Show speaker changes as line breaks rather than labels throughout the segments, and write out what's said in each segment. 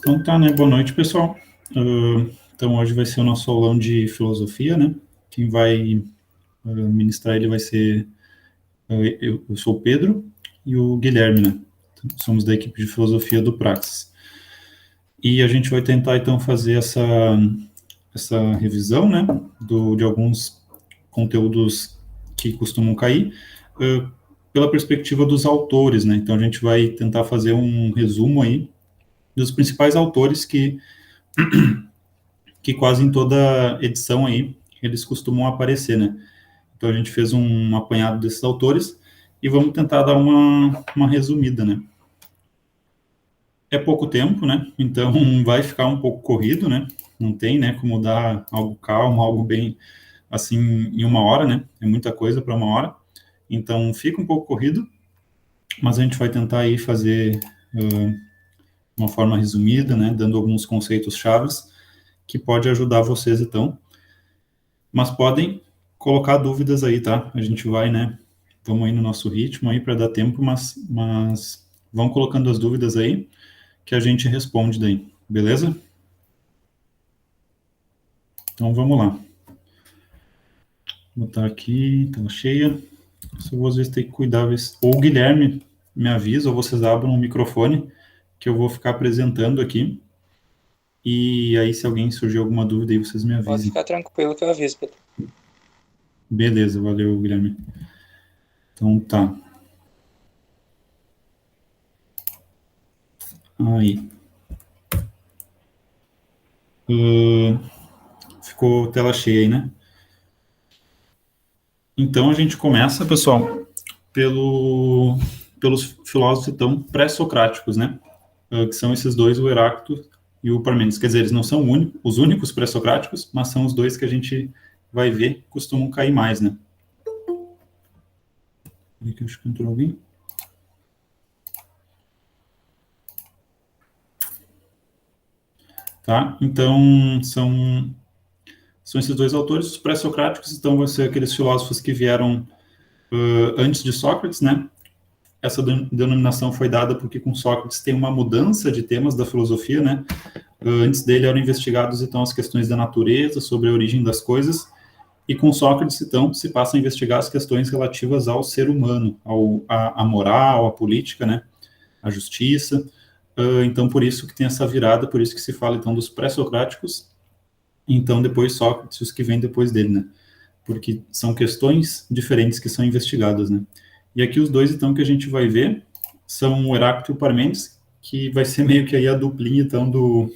Então tá, né? Boa noite, pessoal. Então hoje vai ser o nosso aulão de filosofia, né? Quem vai ministrar ele vai ser eu sou o Pedro e o Guilherme, né? Então, somos da equipe de filosofia do Praxis. E a gente vai tentar então fazer essa revisão, né? De alguns conteúdos que costumam cair pela perspectiva dos autores, né? Então a gente vai tentar fazer um resumo aí dos principais autores que quase em toda edição aí eles costumam aparecer, né? Então a gente fez um apanhado desses autores e vamos tentar dar uma resumida, né? É pouco tempo, né? Então vai ficar um pouco corrido, né? Não tem, né, como dar algo calmo, algo bem assim em uma hora, né? É muita coisa para uma hora. Então fica um pouco corrido, mas a gente vai tentar aí fazer uma forma resumida, né? Dando alguns conceitos chaves que pode ajudar vocês, então. Mas podem colocar dúvidas aí, tá? A gente vai, né? Vamos aí no nosso ritmo aí para dar tempo, mas vão colocando as dúvidas aí que a gente responde daí, beleza? Então vamos lá. Vou botar aqui, tela cheia. Só vou às vezes ter que cuidar, ou o Guilherme me avisa, ou vocês abram o microfone, que eu vou ficar apresentando aqui. E aí, se alguém surgir alguma dúvida aí, vocês me
Pode
avisem.
ficar tranquilo que eu aviso, Pedro.
Beleza, valeu, Guilherme. Então tá. Aí. Ficou tela cheia aí, né? Então a gente começa, pessoal, pelos filósofos então pré-socráticos, né? Que são esses dois, o Heráclito e o Parmênides. Quer dizer, eles não são os únicos pré-socráticos, mas são os dois que a gente vai ver costumam cair mais, né? Aqui acho que entrou alguém. Tá? Então são esses dois autores, os pré-socráticos, então vão ser aqueles filósofos que vieram antes de Sócrates, né? Essa denominação foi dada porque com Sócrates tem uma mudança de temas da filosofia, né? Antes dele eram investigados então as questões da natureza, sobre a origem das coisas, e com Sócrates então se passa a investigar as questões relativas ao ser humano, à moral, à política, né? A justiça. Então por isso que tem essa virada, por isso que se fala então dos pré-socráticos, então depois Sócrates, os que vêm depois dele, né? Porque são questões diferentes que são investigadas, né? E aqui os dois, então, que a gente vai ver são o Heráclito e o Parmênides, que vai ser meio que aí a duplinha, então, do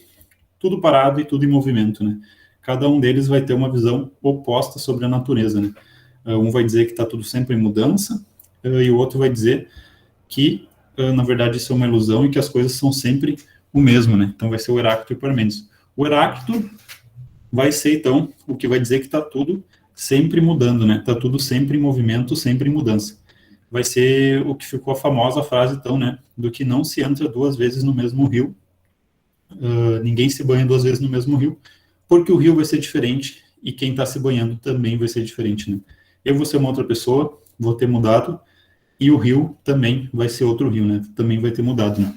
tudo parado e tudo em movimento, né? Cada um deles vai ter uma visão oposta sobre a natureza, né? Um vai dizer que está tudo sempre em mudança, e o outro vai dizer que, na verdade, isso é uma ilusão e que as coisas são sempre o mesmo, né? Então, vai ser o Heráclito e o Parmênides. O Heráclito vai ser, então, o que vai dizer que está tudo sempre mudando, né? Está tudo sempre em movimento, sempre em mudança. Vai ser o que ficou a famosa frase, então, né? Do que não se entra duas vezes no mesmo rio, ninguém se banha duas vezes no mesmo rio, porque o rio vai ser diferente e quem está se banhando também vai ser diferente, né? Eu vou ser uma outra pessoa, vou ter mudado, e o rio também vai ser outro rio, né? Também vai ter mudado, né?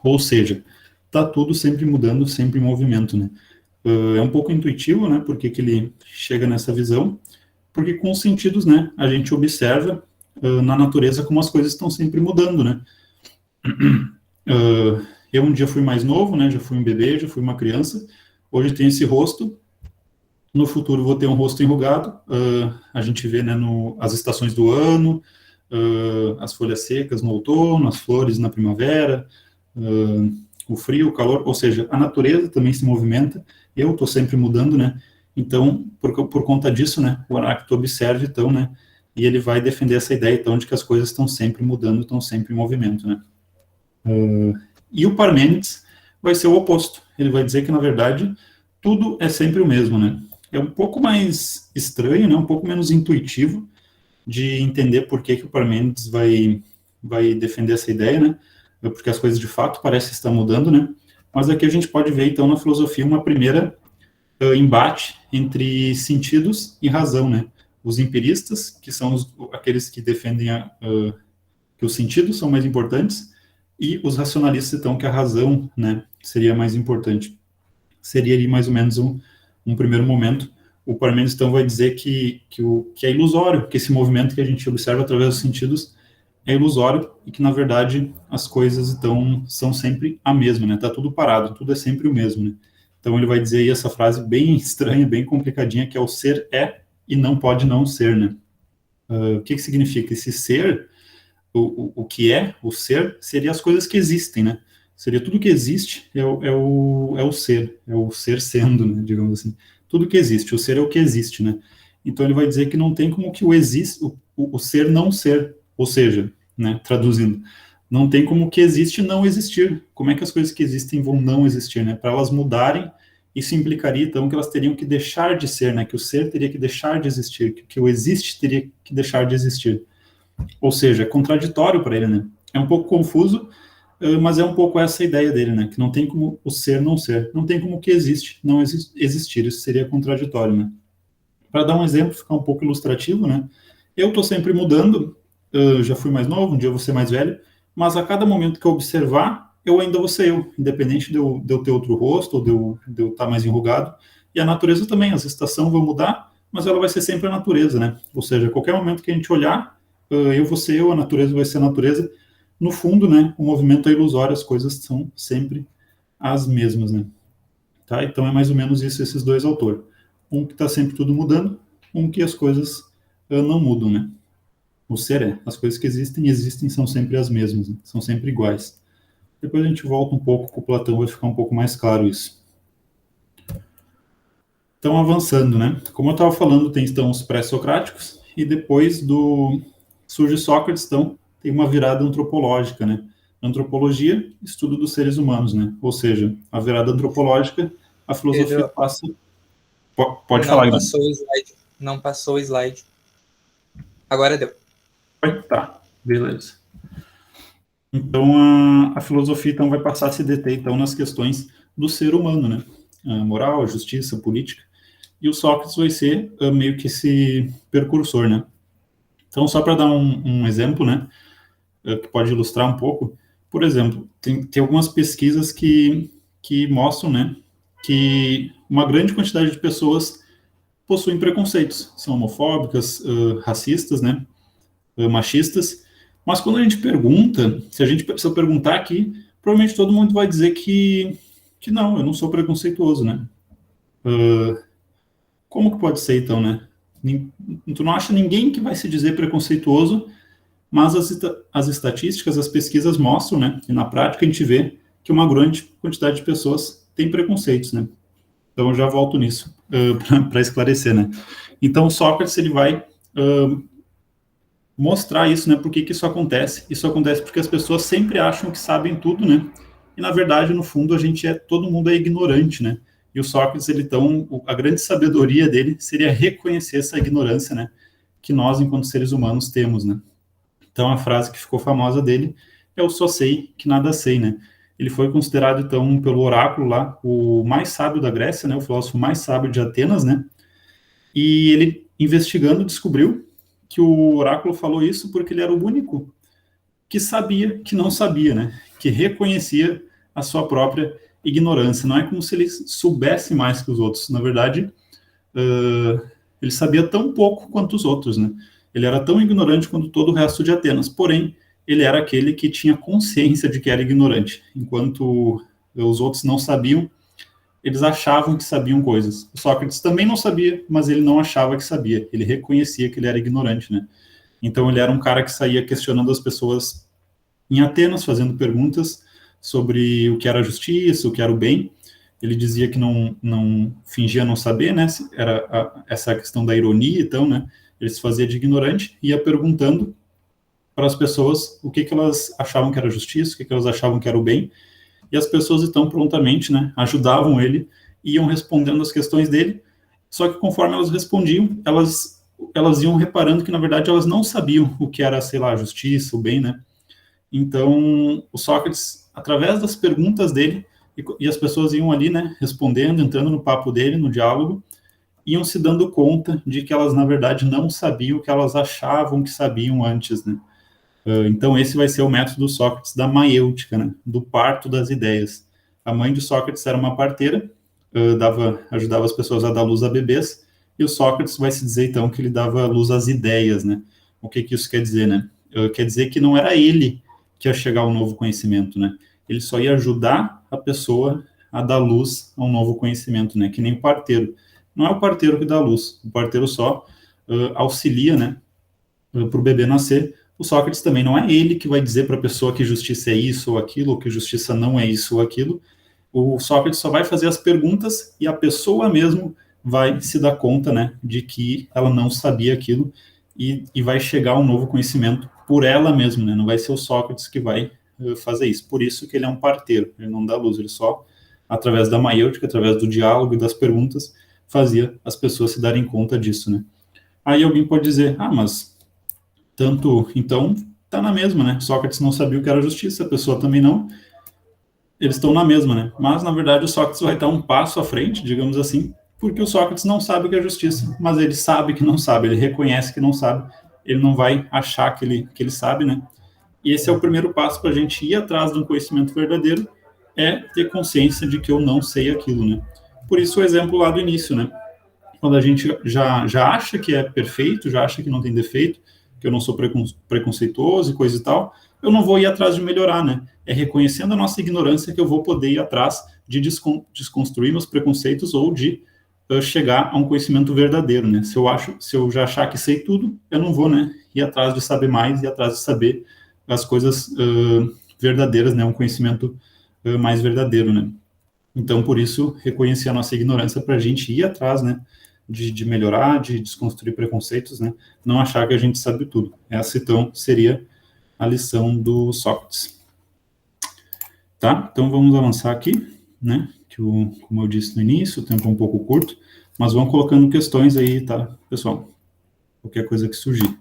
Ou seja, tá tudo sempre mudando, sempre em movimento, né? É um pouco intuitivo, né? Porque que ele chega nessa visão, porque com os sentidos, né? A gente observa na natureza como as coisas estão sempre mudando, né? Eu um dia fui mais novo, né? Já fui um bebê, já fui uma criança. Hoje tenho esse rosto. No futuro vou ter um rosto enrugado. A gente vê, né? As estações do ano, as folhas secas no outono, as flores na primavera, o frio, o calor. Ou seja, a natureza também se movimenta. Eu estou sempre mudando, né? Então, por conta disso, né? O Heráclito observa, então, né? E ele vai defender essa ideia, então, de que as coisas estão sempre mudando, estão sempre em movimento, né? E o Parmênides vai ser o oposto. Ele vai dizer que, na verdade, tudo é sempre o mesmo, né? É um pouco mais estranho, né? Um pouco menos intuitivo de entender por que o Parmênides vai defender essa ideia, né? Porque as coisas, de fato, parecem estar mudando, né? Mas aqui a gente pode ver, então, na filosofia, uma primeira embate entre sentidos e razão, né? Os empiristas, que são aqueles que defendem que os sentidos são mais importantes, e os racionalistas, então, que a razão, né, seria mais importante. Seria ali mais ou menos um primeiro momento. O Parmênides, então, vai dizer que é ilusório, que esse movimento que a gente observa através dos sentidos é ilusório e que, na verdade, as coisas, então, são sempre a mesma, né? Tá tudo parado, tudo é sempre o mesmo, né? Então, ele vai dizer aí essa frase bem estranha, bem complicadinha, que é o ser é e não pode não ser, né? O que significa? Esse ser, o que é o ser, seria as coisas que existem, né? Seria tudo que existe é o ser sendo, né? Digamos assim. Tudo que existe, o ser é o que existe, né? Então ele vai dizer que não tem como que o ser não ser, ou seja, né, traduzindo, não tem como que existe não existir. Como é que as coisas que existem vão não existir, né? Para elas mudarem, isso implicaria, então, que elas teriam que deixar de ser, né? Que o ser teria que deixar de existir, que o existe teria que deixar de existir. Ou seja, é contraditório para ele, né? É um pouco confuso, mas é um pouco essa a ideia dele, né? Que não tem como o ser não ser, não tem como o que existe não existir. Isso seria contraditório, né? Para dar um exemplo, ficar um pouco ilustrativo, né? Eu estou sempre mudando, já fui mais novo, um dia eu vou ser mais velho, mas a cada momento que eu observar, eu ainda vou ser eu, independente de eu ter outro rosto, ou de eu estar mais enrugado. E a natureza também, as estações vão mudar, mas ela vai ser sempre a natureza, né? Ou seja, a qualquer momento que a gente olhar, eu vou ser eu, a natureza vai ser a natureza. No fundo, né, o movimento é ilusório, as coisas são sempre as mesmas, né? Tá? Então é mais ou menos isso, esses dois autores. Um que está sempre tudo mudando, um que as coisas não mudam, né? O ser é. As coisas que existem, são sempre as mesmas, né? São sempre iguais. Depois a gente volta um pouco com o Platão, vai ficar um pouco mais claro isso. Então, avançando, né? Como eu estava falando, tem então os pré-socráticos, e depois surge Sócrates, então, tem uma virada antropológica, né? Antropologia, estudo dos seres humanos, né? Ou seja, a virada antropológica, a filosofia
Pedro,
passa... Pode falar, Guilherme.
Passou o slide. Não passou o slide. Agora deu.
Tá, beleza. Então, a filosofia então, vai passar a se deter então, nas questões do ser humano, né? A moral, a justiça, a política. E o Sócrates vai ser meio que esse precursor, né? Então, só para dar um exemplo, né? Que pode ilustrar um pouco. Por exemplo, tem algumas pesquisas que mostram, né? Que uma grande quantidade de pessoas possuem preconceitos. São homofóbicas, racistas, né? Machistas, mas quando a gente pergunta, se eu perguntar aqui, provavelmente todo mundo vai dizer que não, eu não sou preconceituoso, né? Como que pode ser então, né? Tu não acha ninguém que vai se dizer preconceituoso, mas as estatísticas, as pesquisas mostram, né? E na prática a gente vê que uma grande quantidade de pessoas tem preconceitos, né? Então eu já volto nisso para esclarecer, né? Então Sócrates ele vai mostrar isso, né? Por que isso acontece? Isso acontece porque as pessoas sempre acham que sabem tudo, né? E na verdade, no fundo, todo mundo é ignorante, né? E o Sócrates, a grande sabedoria dele seria reconhecer essa ignorância, né? Que nós, enquanto seres humanos, temos, né? Então, a frase que ficou famosa dele é: "Eu só sei que nada sei", né? Ele foi considerado, então, pelo oráculo lá, o mais sábio da Grécia, né? O filósofo mais sábio de Atenas, né? E ele, investigando, descobriu que o oráculo falou isso porque ele era o único que sabia que não sabia, né? Que reconhecia a sua própria ignorância. Não é como se ele soubesse mais que os outros. Na verdade, ele sabia tão pouco quanto os outros, né? Ele era tão ignorante quanto todo o resto de Atenas. Porém, ele era aquele que tinha consciência de que era ignorante, enquanto os outros não sabiam. Eles achavam que sabiam coisas. O Sócrates também não sabia, mas ele não achava que sabia. Ele reconhecia que ele era ignorante, né? Então ele era um cara que saía questionando as pessoas em Atenas, fazendo perguntas sobre o que era a justiça, o que era o bem. Ele dizia que não fingia não saber, né? Era essa questão da ironia, então, né? Ele se fazia de ignorante e ia perguntando para as pessoas o que elas achavam que era justiça, o que elas achavam que era o bem, e as pessoas então prontamente, né, ajudavam ele, iam respondendo as questões dele, só que conforme elas respondiam, elas iam reparando que na verdade elas não sabiam o que era, sei lá, a justiça, o bem, né? Então, o Sócrates, através das perguntas dele, e as pessoas iam ali, né, respondendo, entrando no papo dele, no diálogo, iam se dando conta de que elas, na verdade, não sabiam o que elas achavam que sabiam antes, né? Então, esse vai ser o método Sócrates da maiêutica, né? Do parto das ideias. A mãe de Sócrates era uma parteira, ajudava as pessoas a dar luz a bebês, e o Sócrates vai se dizer, então, que ele dava luz às ideias, né? O que isso quer dizer, né? Quer dizer que não era ele que ia chegar ao novo conhecimento, né? Ele só ia ajudar a pessoa a dar luz a um novo conhecimento, né? Que nem o parteiro. Não é o parteiro que dá luz, o parteiro só auxilia, né? Para o bebê nascer. O Sócrates também não é ele que vai dizer para a pessoa que justiça é isso ou aquilo, ou que justiça não é isso ou aquilo. O Sócrates só vai fazer as perguntas e a pessoa mesmo vai se dar conta, né, de que ela não sabia aquilo e vai chegar a um novo conhecimento por ela mesma, né, não vai ser o Sócrates que vai fazer isso. Por isso que ele é um parteiro, ele não dá luz, ele só, através da maêutica, através do diálogo e das perguntas, fazia as pessoas se darem conta disso, né. Aí alguém pode dizer, mas tanto, então, tá na mesma, né, Sócrates não sabia o que era justiça, a pessoa também não, eles estão na mesma, né? Mas, na verdade, o Sócrates vai estar um passo à frente, digamos assim, porque o Sócrates não sabe o que é justiça, mas ele sabe que não sabe, ele reconhece que não sabe, ele não vai achar que ele sabe, né? E esse é o primeiro passo para a gente ir atrás de um conhecimento verdadeiro, é ter consciência de que eu não sei aquilo, né? Por isso o exemplo lá do início, né? Quando a gente já acha que é perfeito, já acha que não tem defeito, que eu não sou preconceituoso e coisa e tal, eu não vou ir atrás de melhorar, né? É reconhecendo a nossa ignorância que eu vou poder ir atrás de desconstruir meus preconceitos ou de chegar a um conhecimento verdadeiro, né? Se eu já achar que sei tudo, eu não vou, né, ir atrás de saber mais, ir atrás de saber as coisas verdadeiras, né? Um conhecimento mais verdadeiro, né? Então, por isso, reconhecer a nossa ignorância para a gente ir atrás, né, de melhorar, de desconstruir preconceitos, né, não achar que a gente sabe tudo. Essa, então, seria a lição do Sócrates. Tá? Então, vamos avançar aqui, né, que como eu disse no início, o tempo é um pouco curto, mas vão colocando questões aí, tá, pessoal? Qualquer coisa que surgir.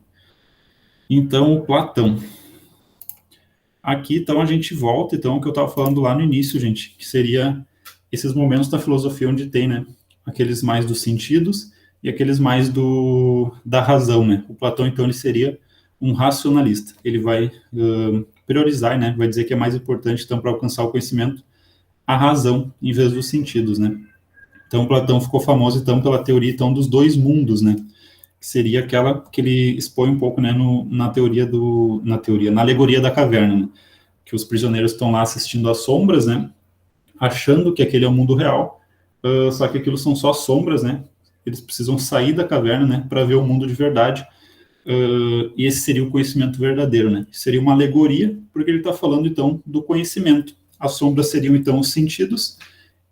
Então, Platão. Aqui, então, a gente volta, então, o que eu estava falando lá no início, gente, que seria esses momentos da filosofia onde tem, né, aqueles mais dos sentidos e aqueles mais da razão, né. O Platão, então, ele seria um racionalista. Ele vai priorizar, né, vai dizer que é mais importante, então, para alcançar o conhecimento, a razão em vez dos sentidos, né. Então, Platão ficou famoso, então, pela teoria, então, dos dois mundos, né, que seria aquela que ele expõe um pouco, né, na alegoria da caverna, né, que os prisioneiros estão lá assistindo às sombras, né, achando que aquele é o mundo real, só que aquilo são só sombras, né, eles precisam sair da caverna, né, para ver o mundo de verdade, e esse seria o conhecimento verdadeiro, né, seria uma alegoria, porque ele está falando, então, do conhecimento, as sombras seriam, então, os sentidos,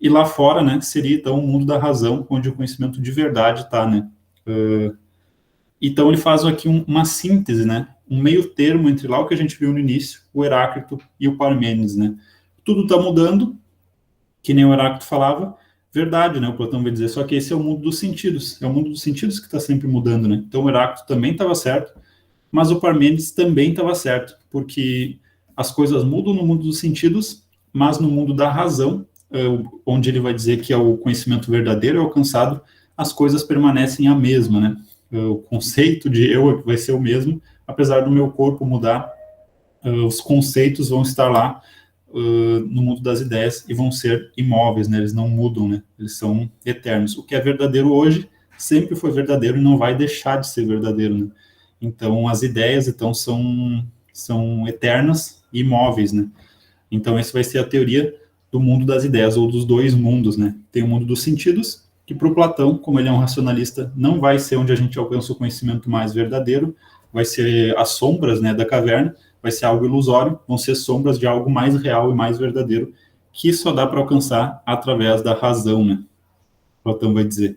e lá fora, né, seria, então, o mundo da razão, onde o conhecimento de verdade está, né, então ele faz aqui uma síntese, né, um meio termo entre lá o que a gente viu no início, o Heráclito e o Parmênides, né, tudo está mudando, que nem o Heráclito falava, verdade, né, o Platão vai dizer, só que esse é o mundo dos sentidos, é o mundo dos sentidos que está sempre mudando, né, então o Heráclito também estava certo, mas o Parmênides também estava certo, porque as coisas mudam no mundo dos sentidos, mas no mundo da razão, onde ele vai dizer que é o conhecimento verdadeiro é alcançado, as coisas permanecem a mesma, né, o conceito de eu vai ser o mesmo, apesar do meu corpo mudar, os conceitos vão estar lá, no mundo das ideias e vão ser imóveis, né? Eles não mudam, né? Eles são eternos. O que é verdadeiro hoje sempre foi verdadeiro e não vai deixar de ser verdadeiro, né? Então, as ideias, então, são eternas e imóveis, né? Então, essa vai ser a teoria do mundo das ideias, ou dos dois mundos, né? Tem o mundo dos sentidos, que para o Platão, como ele é um racionalista, não vai ser onde a gente alcança o conhecimento mais verdadeiro, vai ser as sombras, né, da caverna, vai ser algo ilusório, vão ser sombras de algo mais real e mais verdadeiro, que só dá para alcançar através da razão, né? Platão vai dizer.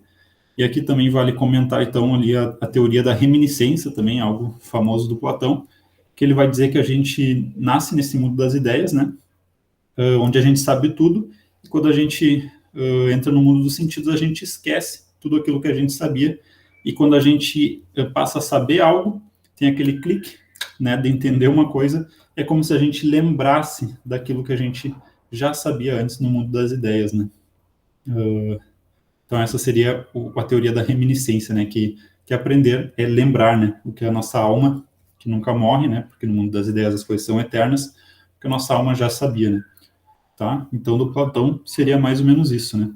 E aqui também vale comentar, então, ali a teoria da reminiscência, também algo famoso do Platão, que ele vai dizer que a gente nasce nesse mundo das ideias, né? Onde a gente sabe tudo, e quando a gente entra no mundo dos sentidos, a gente esquece tudo aquilo que a gente sabia, e quando a gente passa a saber algo, tem aquele clique, né, de entender uma coisa, é como se a gente lembrasse daquilo que a gente já sabia antes no mundo das ideias, né. Então essa seria a teoria da reminiscência, né, que aprender é lembrar, né, o que a nossa alma, que nunca morre, né, porque no mundo das ideias as coisas são eternas, que a nossa alma já sabia, né. tá? Então, do Platão seria mais ou menos isso, né?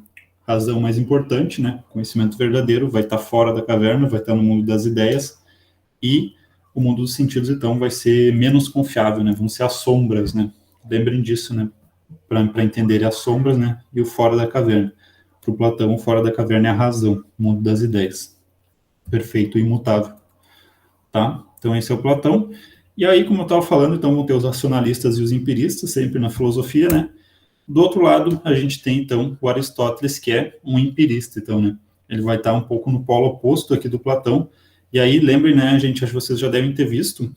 Razão mais importante, né? Conhecimento verdadeiro vai estar fora da caverna, vai estar no mundo das ideias, e o mundo dos sentidos, então, vai ser menos confiável, né? Vão ser as sombras, né? Lembrem disso, né? Para entender as sombras, né? E o fora da caverna. Para o Platão, o fora da caverna é a razão, o mundo das ideias. Perfeito e imutável. Tá? Então, esse é o Platão. E aí, como eu estava falando, então, vão ter os racionalistas e os empiristas, sempre na filosofia, né? Do outro lado, a gente tem, então, o Aristóteles, que é um empirista, então, né? Ele vai estar um pouco no polo oposto aqui do Platão. E aí, lembrem, né, gente, acho que vocês já devem ter visto,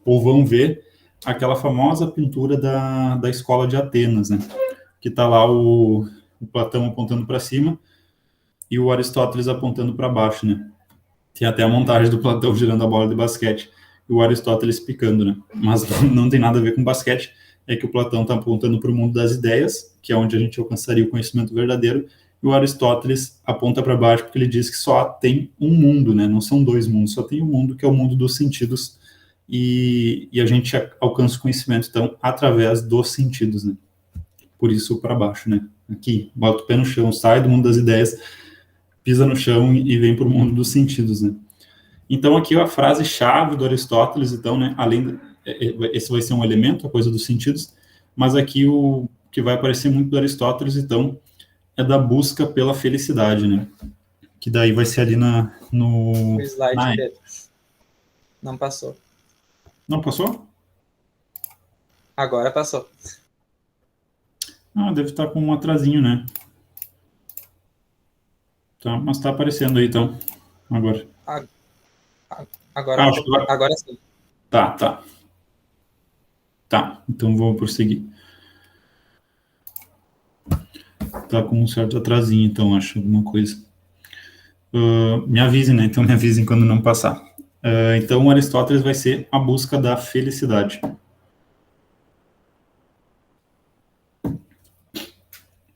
ou vão ver, aquela famosa pintura da escola de Atenas, né? Que está lá o Platão apontando para cima e o Aristóteles apontando para baixo, né? Tem até a montagem do Platão girando a bola de basquete e o Aristóteles picando, né? Mas não tem nada a ver com basquete, é que o Platão está apontando para o mundo das ideias, que é onde a gente alcançaria o conhecimento verdadeiro, e o Aristóteles aponta para baixo porque ele diz que só tem um mundo, né? Não são dois mundos, só tem um mundo, que é o mundo dos sentidos, e a gente alcança o conhecimento, então, através dos sentidos, né? Por isso, para baixo, né? Aqui, bota o pé no chão, sai do mundo das ideias, pisa no chão e vem para o mundo dos sentidos, né? Então, aqui a frase-chave do Aristóteles, então, né? Esse vai ser um elemento, a coisa dos sentidos, mas aqui o que vai aparecer muito do Aristóteles, então, é da busca pela felicidade, né? Que daí vai ser ali
O slide dele. Não passou.
Não passou?
Agora passou.
Ah, deve estar com um atrasinho, né? Tá, mas está aparecendo aí, então, agora.
Agora sim.
Tá. Tá, então vou prosseguir. Tá com um certo atrasinho, então, acho, alguma coisa. Me avisem, né? Então me avisem quando não passar. Então, Aristóteles vai ser a busca da felicidade.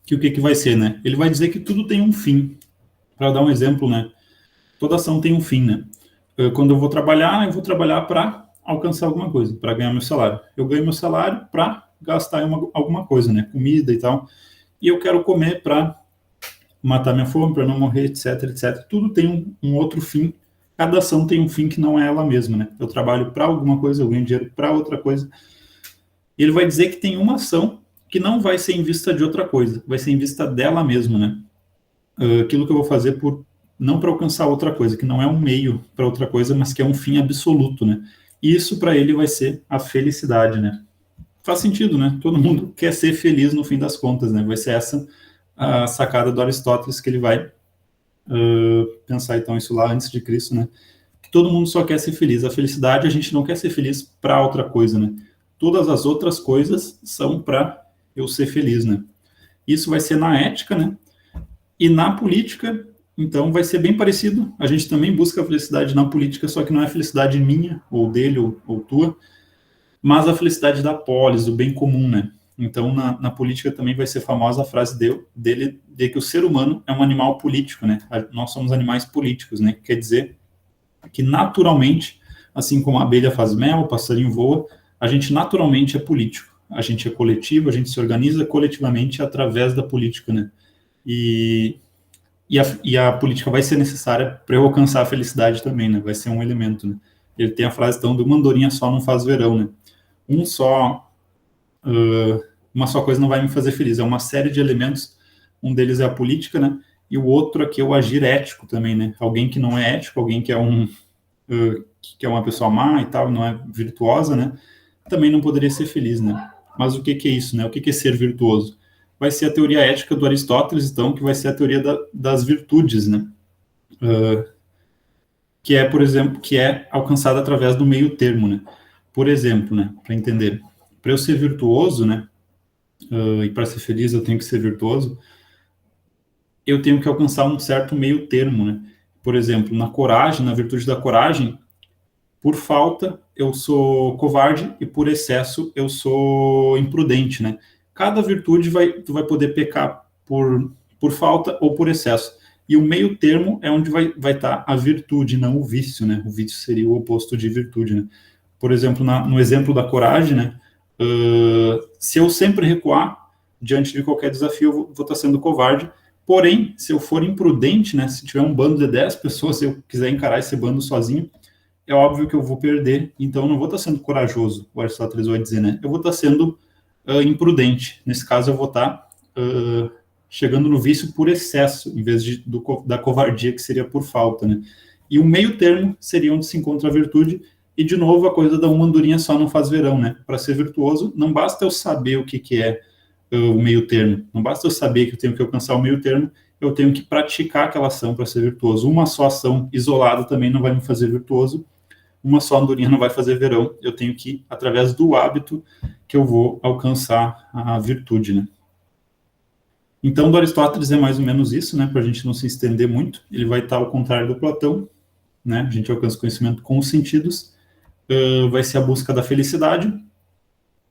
Que o que vai ser, né? Ele vai dizer que tudo tem um fim. Para dar um exemplo, né? Toda ação tem um fim, né? Quando eu vou trabalhar para alcançar alguma coisa, para ganhar meu salário. Eu ganho meu salário para gastar em alguma coisa, né? Comida e tal. E eu quero comer para matar minha fome, para não morrer, etc, etc. Tudo tem um outro fim. Cada ação tem um fim que não é ela mesma, né? Eu trabalho para alguma coisa, eu ganho dinheiro para outra coisa. E ele vai dizer que tem uma ação que não vai ser em vista de outra coisa, vai ser em vista dela mesma, né? Aquilo que eu vou fazer não para alcançar outra coisa, que não é um meio para outra coisa, mas que é um fim absoluto, né? E isso para ele vai ser a felicidade, né? Faz sentido, né? Todo mundo quer ser feliz no fim das contas, né? Vai ser essa a sacada do Aristóteles, que ele vai pensar, então, isso lá antes de Cristo, né? Que todo mundo só quer ser feliz. A felicidade, a gente não quer ser feliz para outra coisa, né? Todas as outras coisas são para eu ser feliz, né? Isso vai ser na ética, né? E na política, então, vai ser bem parecido. A gente também busca a felicidade na política, só que não é a felicidade minha, ou dele, ou tua, mas a felicidade da polis, do bem comum, né? Então, na política também vai ser famosa a frase dele de que o ser humano é um animal político, né? Nós somos animais políticos, né? Quer dizer que naturalmente, assim como a abelha faz mel, o passarinho voa, a gente naturalmente é político. A gente é coletivo, a gente se organiza coletivamente através da política, né? E a política vai ser necessária para eu alcançar a felicidade também, né? Vai ser um elemento, né? Ele tem a frase, então, do uma andorinha só não faz verão, né? Uma só coisa não vai me fazer feliz. É uma série de elementos. Um deles é a política, né? E o outro aqui é o agir ético também, né? Alguém que não é ético, alguém que é uma pessoa má e tal, não é virtuosa, né? Também não poderia ser feliz, né? Mas o que é isso, né? O que é ser virtuoso? Vai ser a teoria ética do Aristóteles, então, que vai ser a teoria das virtudes, né? Que é, por exemplo, que é alcançada através do meio termo, né? Por exemplo, né? Para entender, para eu ser virtuoso, né? E para ser feliz eu tenho que ser virtuoso, eu tenho que alcançar um certo meio termo, né? Por exemplo, na coragem, na virtude da coragem, por falta eu sou covarde e por excesso eu sou imprudente, né? Cada virtude tu vai poder pecar por falta ou por excesso. E o meio termo é onde vai estar a virtude, não o vício, né? O vício seria o oposto de virtude, né? Por exemplo, no exemplo da coragem, né? Se eu sempre recuar diante de qualquer desafio, eu vou estar sendo covarde. Porém, se eu for imprudente, né, se tiver um bando de 10 pessoas, se eu quiser encarar esse bando sozinho, é óbvio que eu vou perder, então eu não vou estar sendo corajoso, o Aristóteles vai dizer, né? Eu vou estar sendo imprudente. Nesse caso, eu vou estar chegando no vício por excesso, em vez da covardia, que seria por falta, né? E o meio termo seria onde se encontra a virtude, e de novo a coisa da uma andorinha só não faz verão, né? Para ser virtuoso, não basta eu saber o que é o meio termo, não basta eu saber que eu tenho que alcançar o meio termo, eu tenho que praticar aquela ação para ser virtuoso. Uma só ação isolada também não vai me fazer virtuoso, uma só andorinha não vai fazer verão, eu tenho que, através do hábito, que eu vou alcançar a virtude, né? Então, do Aristóteles é mais ou menos isso, né, para a gente não se estender muito. Ele vai estar ao contrário do Platão, né, a gente alcança conhecimento com os sentidos, vai ser a busca da felicidade,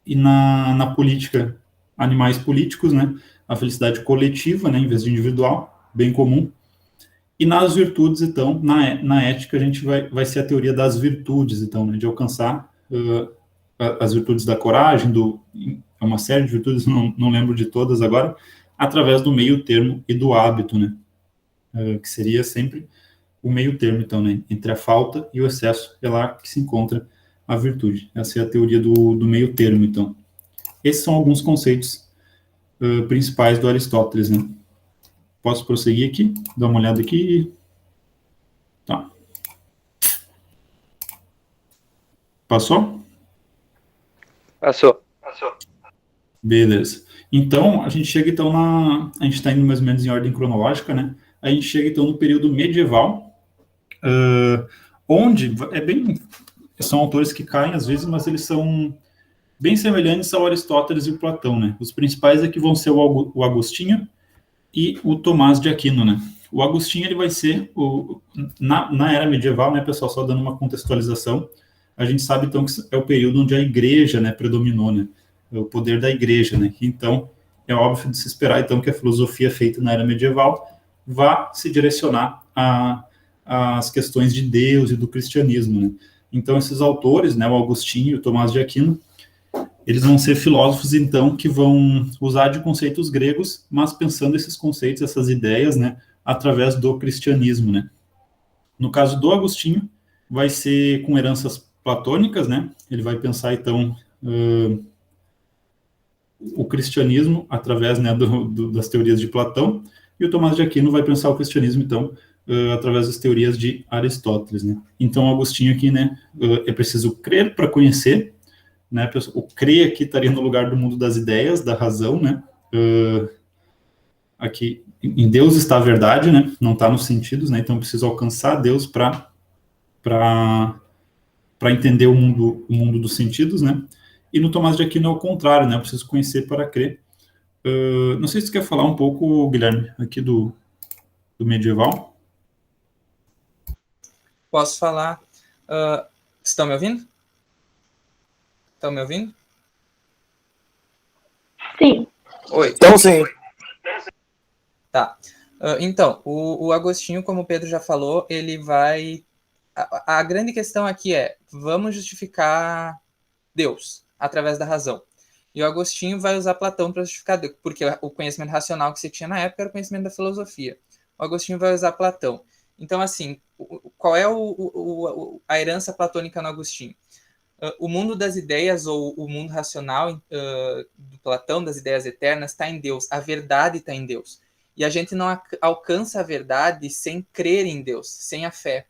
e na política, animais políticos, né, a felicidade coletiva, né, em vez de individual, bem comum. E nas virtudes, então, na ética, a gente vai ser a teoria das virtudes, então, né, de alcançar as virtudes da coragem, é uma série de virtudes, não lembro de todas agora, através do meio termo e do hábito, né, que seria sempre o meio termo, então, né, entre a falta e o excesso, é lá que se encontra a virtude. Essa é a teoria do meio termo, então. Esses são alguns conceitos principais do Aristóteles, né. Posso prosseguir aqui? Dá uma olhada aqui. Tá. Passou?
Passou.
Beleza. Então, a gente chega, então, a gente está indo mais ou menos em ordem cronológica, né? A gente chega, então, no período medieval, onde são autores que caem, às vezes, mas eles são bem semelhantes ao Aristóteles e o Platão, né? Os principais é que vão ser o Agostinho e o Tomás de Aquino, né? O Agostinho, ele vai ser, na era medieval, né, pessoal, só dando uma contextualização, a gente sabe, então, que é o período onde a igreja, né, predominou, né? O poder da igreja, né? Então, é óbvio de se esperar, então, que a filosofia feita na era medieval vá se direcionar às questões de Deus e do cristianismo, né? Então, esses autores, né, o Agostinho e o Tomás de Aquino, eles vão ser filósofos, então, que vão usar de conceitos gregos, mas pensando esses conceitos, essas ideias, né, através do cristianismo, né? No caso do Agostinho, vai ser com heranças platônicas, né? Ele vai pensar, então, o cristianismo através, né, das teorias de Platão, e o Tomás de Aquino vai pensar o cristianismo, então, através das teorias de Aristóteles, né? Então, Agostinho aqui, né, é preciso crer para conhecer, né? O crer aqui estaria no lugar do mundo das ideias, da razão, né? Aqui, em Deus está a verdade, né? Não está nos sentidos, né? Então, eu preciso alcançar Deus para entender o mundo dos sentidos, né? E no Tomás de Aquino é o contrário, né? Eu preciso conhecer para crer. Não sei se você quer falar um pouco, Guilherme, aqui do medieval.
Posso falar. Estão me ouvindo? Estão me ouvindo?
Sim.
Oi.
Então, sim.
Tá. Então, o Agostinho, como o Pedro já falou, ele vai... A grande questão aqui é, vamos justificar Deus através da razão. E o Agostinho vai usar Platão para justificar Deus, porque o conhecimento racional que se tinha na época era o conhecimento da filosofia. O Agostinho vai usar Platão. Então, assim, qual é a herança platônica no Agostinho? O mundo das ideias, ou o mundo racional do Platão, das ideias eternas, está em Deus. A verdade está em Deus. E a gente não alcança a verdade sem crer em Deus, sem a fé.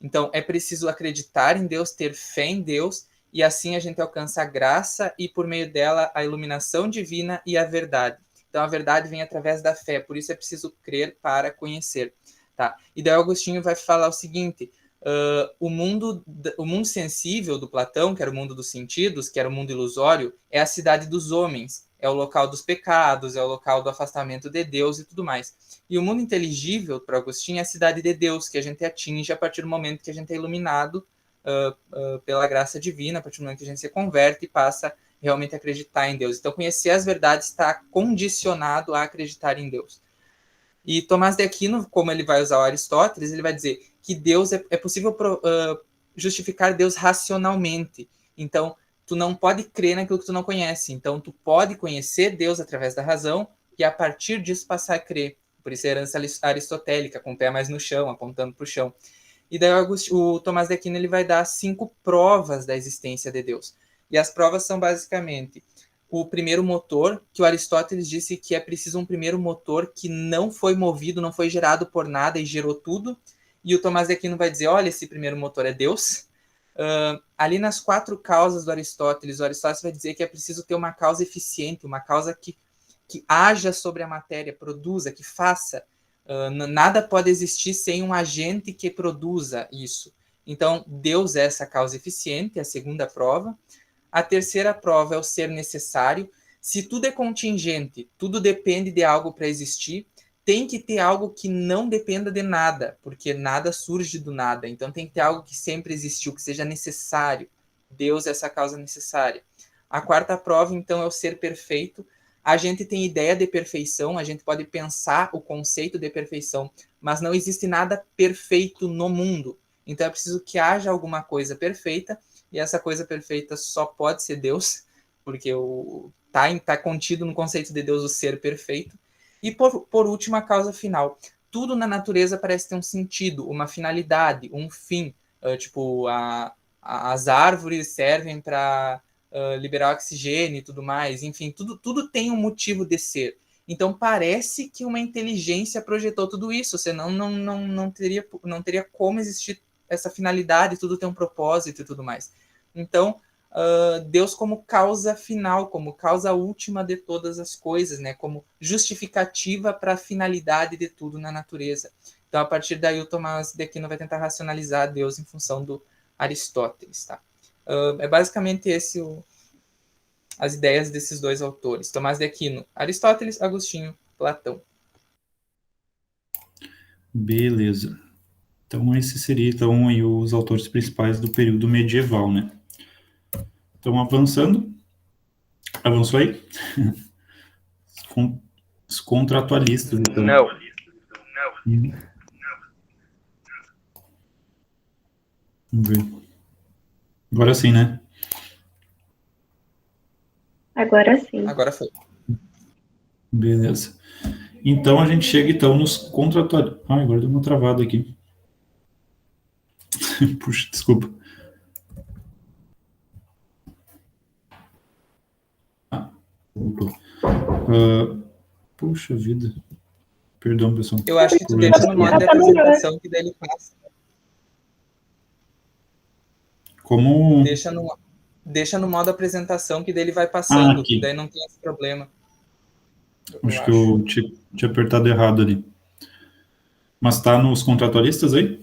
Então, é preciso acreditar em Deus, ter fé em Deus, e assim a gente alcança a graça e, por meio dela, a iluminação divina e a verdade. Então, a verdade vem através da fé, por isso é preciso crer para conhecer. Tá? E daí Agostinho vai falar o seguinte, o mundo sensível do Platão, que era o mundo dos sentidos, que era o mundo ilusório, é a cidade dos homens, é o local dos pecados, é o local do afastamento de Deus e tudo mais. E o mundo inteligível, para Agostinho, é a cidade de Deus, que a gente atinge a partir do momento que a gente é iluminado pela graça divina, a partir do momento que a gente se converte e passa realmente a acreditar em Deus. Então, conhecer as verdades está condicionado a acreditar em Deus. E Tomás de Aquino, como ele vai usar o Aristóteles, ele vai dizer que Deus é possível justificar Deus racionalmente. Então, tu não pode crer naquilo que tu não conhece. Então, tu pode conhecer Deus através da razão e, a partir disso, passar a crer. Por isso, a herança aristotélica, com o pé mais no chão, apontando para o chão. E daí o Tomás de Aquino ele vai dar 5 provas da existência de Deus. E as provas são basicamente o primeiro motor, que o Aristóteles disse que é preciso um primeiro motor que não foi movido, não foi gerado por nada e gerou tudo. E o Tomás de Aquino vai dizer, olha, esse primeiro motor é Deus. Ali nas 4 causas do Aristóteles, o Aristóteles vai dizer que é preciso ter uma causa eficiente, uma causa que haja sobre a matéria, produza, que faça. Nada pode existir sem um agente que produza isso. Então, Deus é essa causa eficiente, é a segunda prova. A terceira prova é o ser necessário. Se tudo é contingente, tudo depende de algo para existir, tem que ter algo que não dependa de nada, porque nada surge do nada. Então, tem que ter algo que sempre existiu, que seja necessário. Deus é essa causa necessária. A quarta prova, então, é o ser perfeito. A gente tem ideia de perfeição, a gente pode pensar o conceito de perfeição, mas não existe nada perfeito no mundo. Então é preciso que haja alguma coisa perfeita, e essa coisa perfeita só pode ser Deus, porque tá contido no conceito de Deus o ser perfeito. E por último, a causa final. Tudo na natureza parece ter um sentido, uma finalidade, um fim. Tipo, as árvores servem para liberar oxigênio e tudo mais, enfim, tudo tem um motivo de ser. Então parece que uma inteligência projetou tudo isso, senão não teria como existir essa finalidade, tudo tem um propósito e tudo mais. Então, Deus como causa final, como causa última de todas as coisas, né? Como justificativa para a finalidade de tudo na natureza. Então, a partir daí, o Tomás de Aquino vai tentar racionalizar Deus em função do Aristóteles, tá? É basicamente as ideias desses 2 autores, Tomás de Aquino, Aristóteles, Agostinho, Platão.
Beleza. Então, esses seriam aí os autores principais do período medieval, né? Então, avançando. Avançou aí? Os contratualistas, então.
Não.
Vamos ver. Agora sim, né?
Agora sim.
Agora foi.
Beleza. Então, a gente chega, então, nos contratualistas. Ai, agora deu uma travada aqui. Puxa, desculpa. Puxa vida. Perdão, pessoal.
Eu acho que tu deixa no modo de apresentação que daí ele passa.
Como...
Deixa no modo apresentação que daí ele vai passando, que daí não tem esse problema.
Acho que eu tinha apertado errado ali. Mas tá nos contratualistas aí?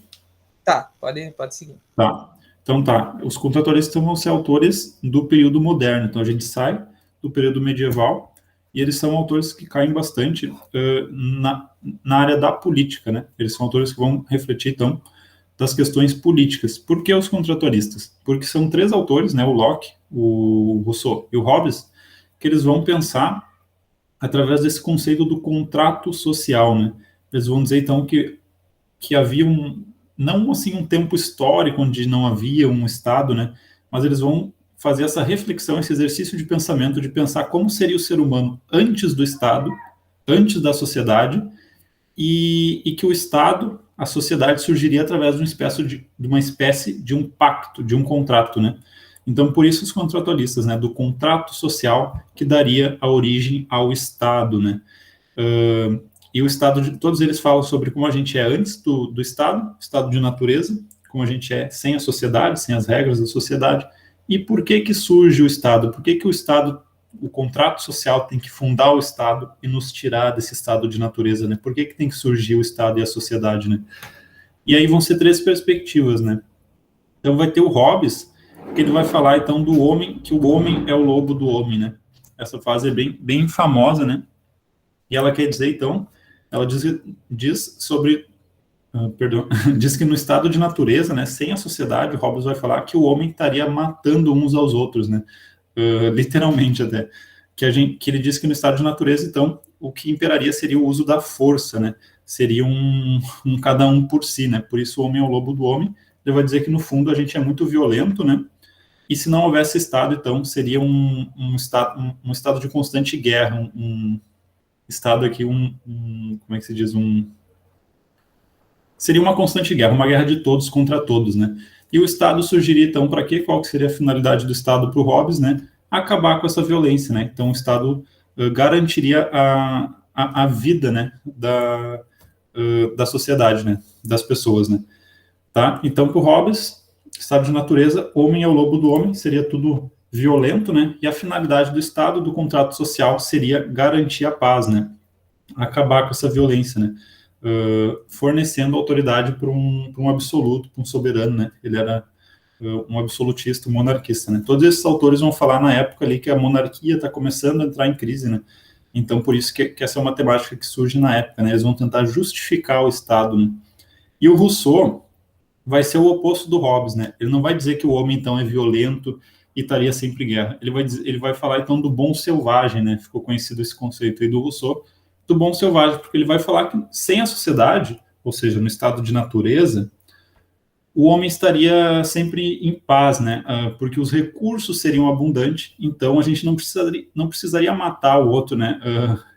Tá, pode seguir.
Tá. Então tá. Os contratualistas vão ser autores do período moderno. Então a gente sai do período medieval e eles são autores que caem bastante na área da política, né? Eles são autores que vão refletir, então, das questões políticas. Por que os contratualistas? Porque são 3 autores, né? O Locke, o Rousseau e o Hobbes, que eles vão pensar através desse conceito do contrato social, né? Eles vão dizer, então, que havia não assim um tempo histórico onde não havia um Estado, né? Mas eles vão fazer essa reflexão, esse exercício de pensamento, de pensar como seria o ser humano antes do Estado, antes da sociedade, e que o Estado, a sociedade, surgiria através de uma espécie de um pacto, de um contrato, né? Então, por isso os contratualistas, né, do contrato social que daria a origem ao Estado, né? E o Estado, todos eles falam sobre como a gente é antes do Estado de natureza, como a gente é sem a sociedade, sem as regras da sociedade, e por que surge o Estado? Por que o Estado, o contrato social tem que fundar o Estado e nos tirar desse estado de natureza, né? Por que tem que surgir o Estado e a sociedade, né? E aí vão ser 3 perspectivas, né? Então vai ter o Hobbes, que ele vai falar, então, do homem, que o homem é o lobo do homem, né? Essa frase é bem famosa, né? E ela quer dizer, então, ela diz sobre... diz que no estado de natureza, né, sem a sociedade, Hobbes vai falar que o homem estaria matando uns aos outros, né, literalmente até, que ele diz que no estado de natureza, então, o que imperaria seria o uso da força, né, seria um cada um por si, né, por isso o homem é o lobo do homem. Ele vai dizer que no fundo a gente é muito violento, né, E se não houvesse Estado, então, seria um estado de constante guerra, um Estado aqui, como é que se diz, seria uma constante guerra, uma guerra de todos contra todos, né? E o Estado surgiria, então, para quê? Qual que seria a finalidade do Estado para o Hobbes, né? Acabar com essa violência, né? Então, o Estado garantiria a vida, né, da sociedade, né, das pessoas, né? Tá? Então, para o Hobbes, estado de natureza, homem é o lobo do homem, seria tudo violento, né? E a finalidade do Estado, do contrato social, seria garantir a paz, né? Acabar com essa violência, né? Fornecendo autoridade para um absoluto, para um soberano, né? Ele era um absolutista, um monarquista, né? Todos esses autores vão falar na época ali que a monarquia está começando a entrar em crise, né? Então, por isso que essa é uma temática que surge na época, né? Eles vão tentar justificar o Estado, né? E o Rousseau vai ser o oposto do Hobbes, né? Ele não vai dizer que o homem, então, é violento e estaria sempre em guerra. Ele vai falar, então, do bom selvagem, né? Ficou conhecido esse conceito aí do Rousseau, do bom selvagem, porque ele vai falar que sem a sociedade, ou seja, no estado de natureza, o homem estaria sempre em paz, né? Porque os recursos seriam abundantes, então a gente não precisaria matar o outro, né?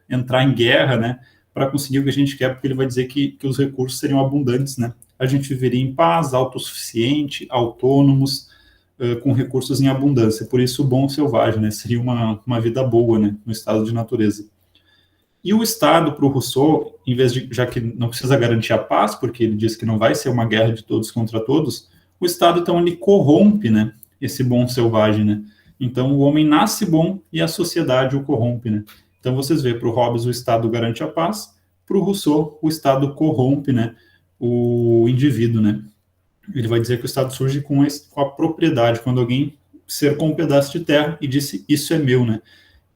Entrar em guerra, né? Para conseguir o que a gente quer, porque ele vai dizer que os recursos seriam abundantes, né? A gente viveria em paz, autossuficiente, autônomos, com recursos em abundância. Por isso, o bom selvagem, né? Seria uma vida boa, né? No estado de natureza. E o Estado, para o Rousseau, em vez de, já que não precisa garantir a paz, porque ele diz que não vai ser uma guerra de todos contra todos, o Estado, então, ele corrompe, né? Esse bom selvagem, né? Então, o homem nasce bom e a sociedade o corrompe, né? Então, vocês veem, para o Hobbes, o Estado garante a paz, para o Rousseau, o Estado corrompe, né? O indivíduo, né? Ele vai dizer que o Estado surge com a propriedade, quando alguém cercou um pedaço de terra e disse, isso é meu, né?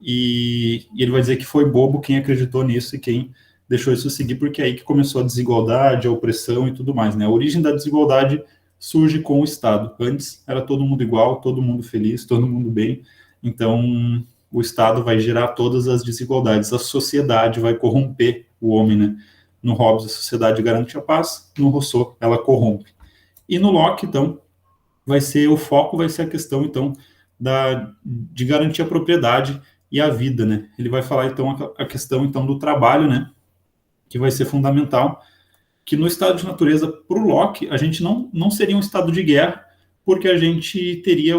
E ele vai dizer que foi bobo quem acreditou nisso e quem deixou isso seguir, porque é aí que começou a desigualdade, a opressão e tudo mais, né? A origem da desigualdade surge com o Estado. Antes era todo mundo igual, todo mundo feliz, todo mundo bem. Então, o Estado vai gerar todas as desigualdades. A sociedade vai corromper o homem, né? No Hobbes, a sociedade garante a paz. No Rousseau, ela corrompe. E no Locke, então, o foco vai ser a questão, então, de garantir a propriedade e a vida, né? Ele vai falar, então, a questão, então, do trabalho, né? Que vai ser fundamental, que no estado de natureza, para o Locke, a gente não seria um estado de guerra, porque a gente teria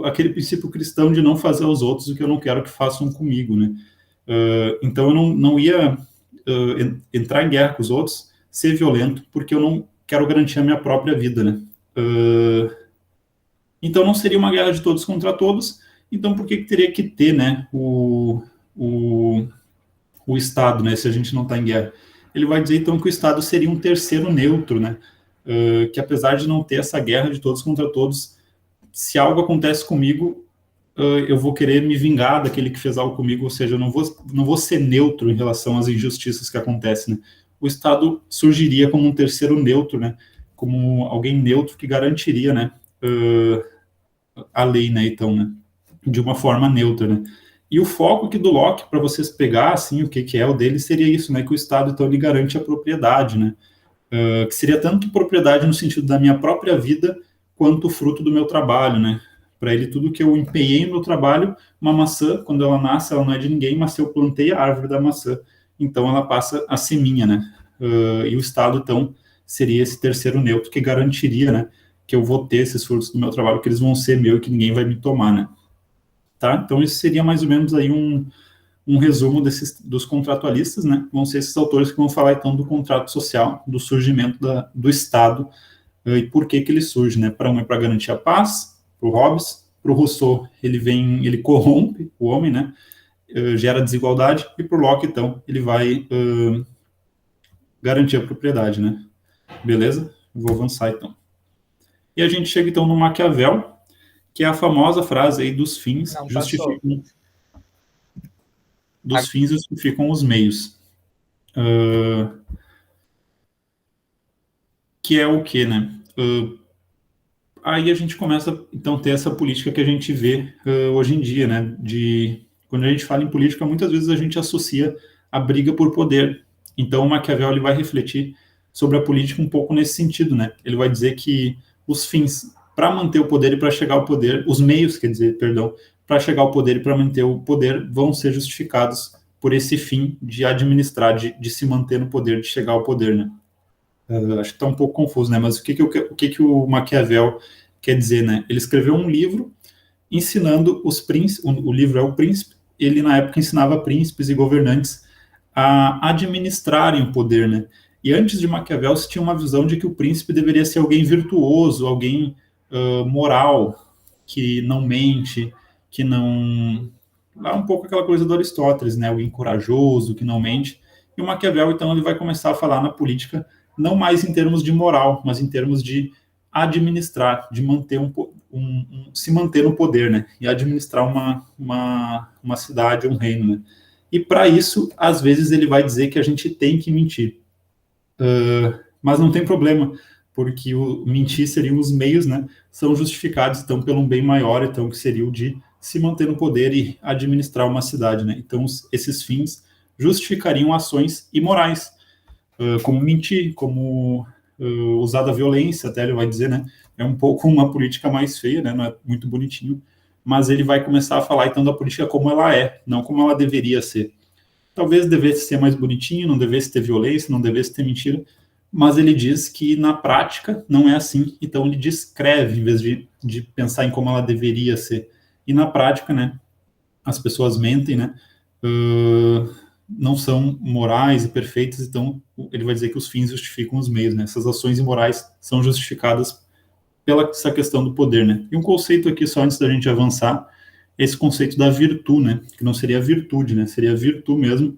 aquele princípio cristão de não fazer aos outros o que eu não quero que façam comigo, né? Então, eu não ia entrar em guerra com os outros, ser violento, porque eu não quero garantir a minha própria vida, né? Então, não seria uma guerra de todos contra todos. Então, por que teria que ter, né, o Estado, né, se a gente não está em guerra? Ele vai dizer, então, que o Estado seria um terceiro neutro, né, que apesar de não ter essa guerra de todos contra todos, se algo acontece comigo, eu vou querer me vingar daquele que fez algo comigo, ou seja, eu não vou ser neutro em relação às injustiças que acontecem, né. O Estado surgiria como um terceiro neutro, né, como alguém neutro que garantiria, né, a lei, né, então, né, de uma forma neutra, né. E o foco aqui do Locke, para vocês pegar, assim, o que é o dele, seria isso, né, que o Estado, então, ele garante a propriedade, né, que seria tanto propriedade no sentido da minha própria vida, quanto fruto do meu trabalho, né. Para ele, tudo que eu empenhei no meu trabalho, uma maçã, quando ela nasce, ela não é de ninguém, mas se eu plantei a árvore da maçã, então ela passa a ser minha, né. E o Estado, então, seria esse terceiro neutro que garantiria, né, que eu vou ter esses frutos do meu trabalho, que eles vão ser meu e que ninguém vai me tomar, né. Tá? Então, isso seria mais ou menos aí um resumo dos contratualistas, né? Vão ser esses autores que vão falar, então, do contrato social, do surgimento do Estado, e por que ele surge, né? Para um é para garantir a paz, para o Hobbes, para o Rousseau, ele corrompe o homem, né? Gera desigualdade, e para o Locke, então, ele vai garantir a propriedade, né? Beleza? Vou avançar, então. E a gente chega, então, no Maquiavel, que é a famosa frase aí dos fins justificam os meios. Que é o quê, né? Aí a gente começa, então, a ter essa política que a gente vê hoje em dia, né? Quando a gente fala em política, muitas vezes a gente associa a briga por poder. Então, o Maquiavel ele vai refletir sobre a política um pouco nesse sentido, né? Ele vai dizer que os fins para manter o poder e para chegar ao poder, os meios, quer dizer, perdão, para chegar ao poder e para manter o poder vão ser justificados por esse fim de administrar, de se manter no poder, de chegar ao poder, né? Acho que está um pouco confuso, né? Mas o que o Maquiavel quer dizer, né? Ele escreveu um livro ensinando os príncipes, o livro é O Príncipe, ele na época ensinava príncipes e governantes a administrarem o poder, né? E antes de Maquiavel se tinha uma visão de que o príncipe deveria ser alguém virtuoso, alguém moral, que não mente, que não... Lá um pouco aquela coisa do Aristóteles, né? Alguém corajoso, que não mente. E o Maquiavel, então, ele vai começar a falar na política, não mais em termos de moral, mas em termos de administrar, de manter se manter no poder, né? E administrar uma cidade, um reino, né? E para isso, às vezes, ele vai dizer que a gente tem que mentir. Mas não tem problema, porque o mentir seriam os meios, né? São justificados, então, pelo um bem maior, então, que seria o de se manter no poder e administrar uma cidade, né? Então, esses fins justificariam ações imorais, como mentir, como usar da violência, até ele vai dizer, né? É um pouco uma política mais feia, né? Não é muito bonitinho, mas ele vai começar a falar, então, da política como ela é, não como ela deveria ser. Talvez devesse ser mais bonitinho, não devesse ter violência, não devesse ter mentira, mas ele diz que na prática não é assim, então ele descreve, em vez de pensar em como ela deveria ser. E na prática, né, as pessoas mentem, né, não são morais e perfeitas, então ele vai dizer que os fins justificam os meios, né, essas ações imorais são justificadas pela essa questão do poder, né. E um conceito aqui, só antes da gente avançar, esse conceito da virtude, né, que não seria virtude, né, seria virtude mesmo,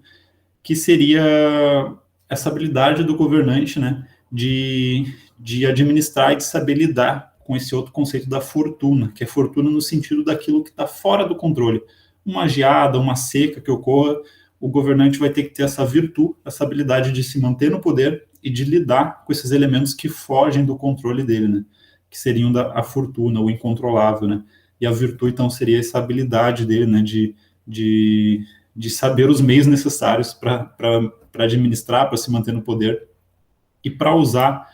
que seria essa habilidade do governante, né, de administrar e de saber lidar com esse outro conceito da fortuna, que é fortuna no sentido daquilo que está fora do controle. Uma geada, uma seca que ocorra, o governante vai ter que ter essa virtude, essa habilidade de se manter no poder e de lidar com esses elementos que fogem do controle dele, né, que seriam a fortuna, o incontrolável, né. E a virtude, então, seria essa habilidade dele, né, de saber os meios necessários para administrar, para se manter no poder e para usar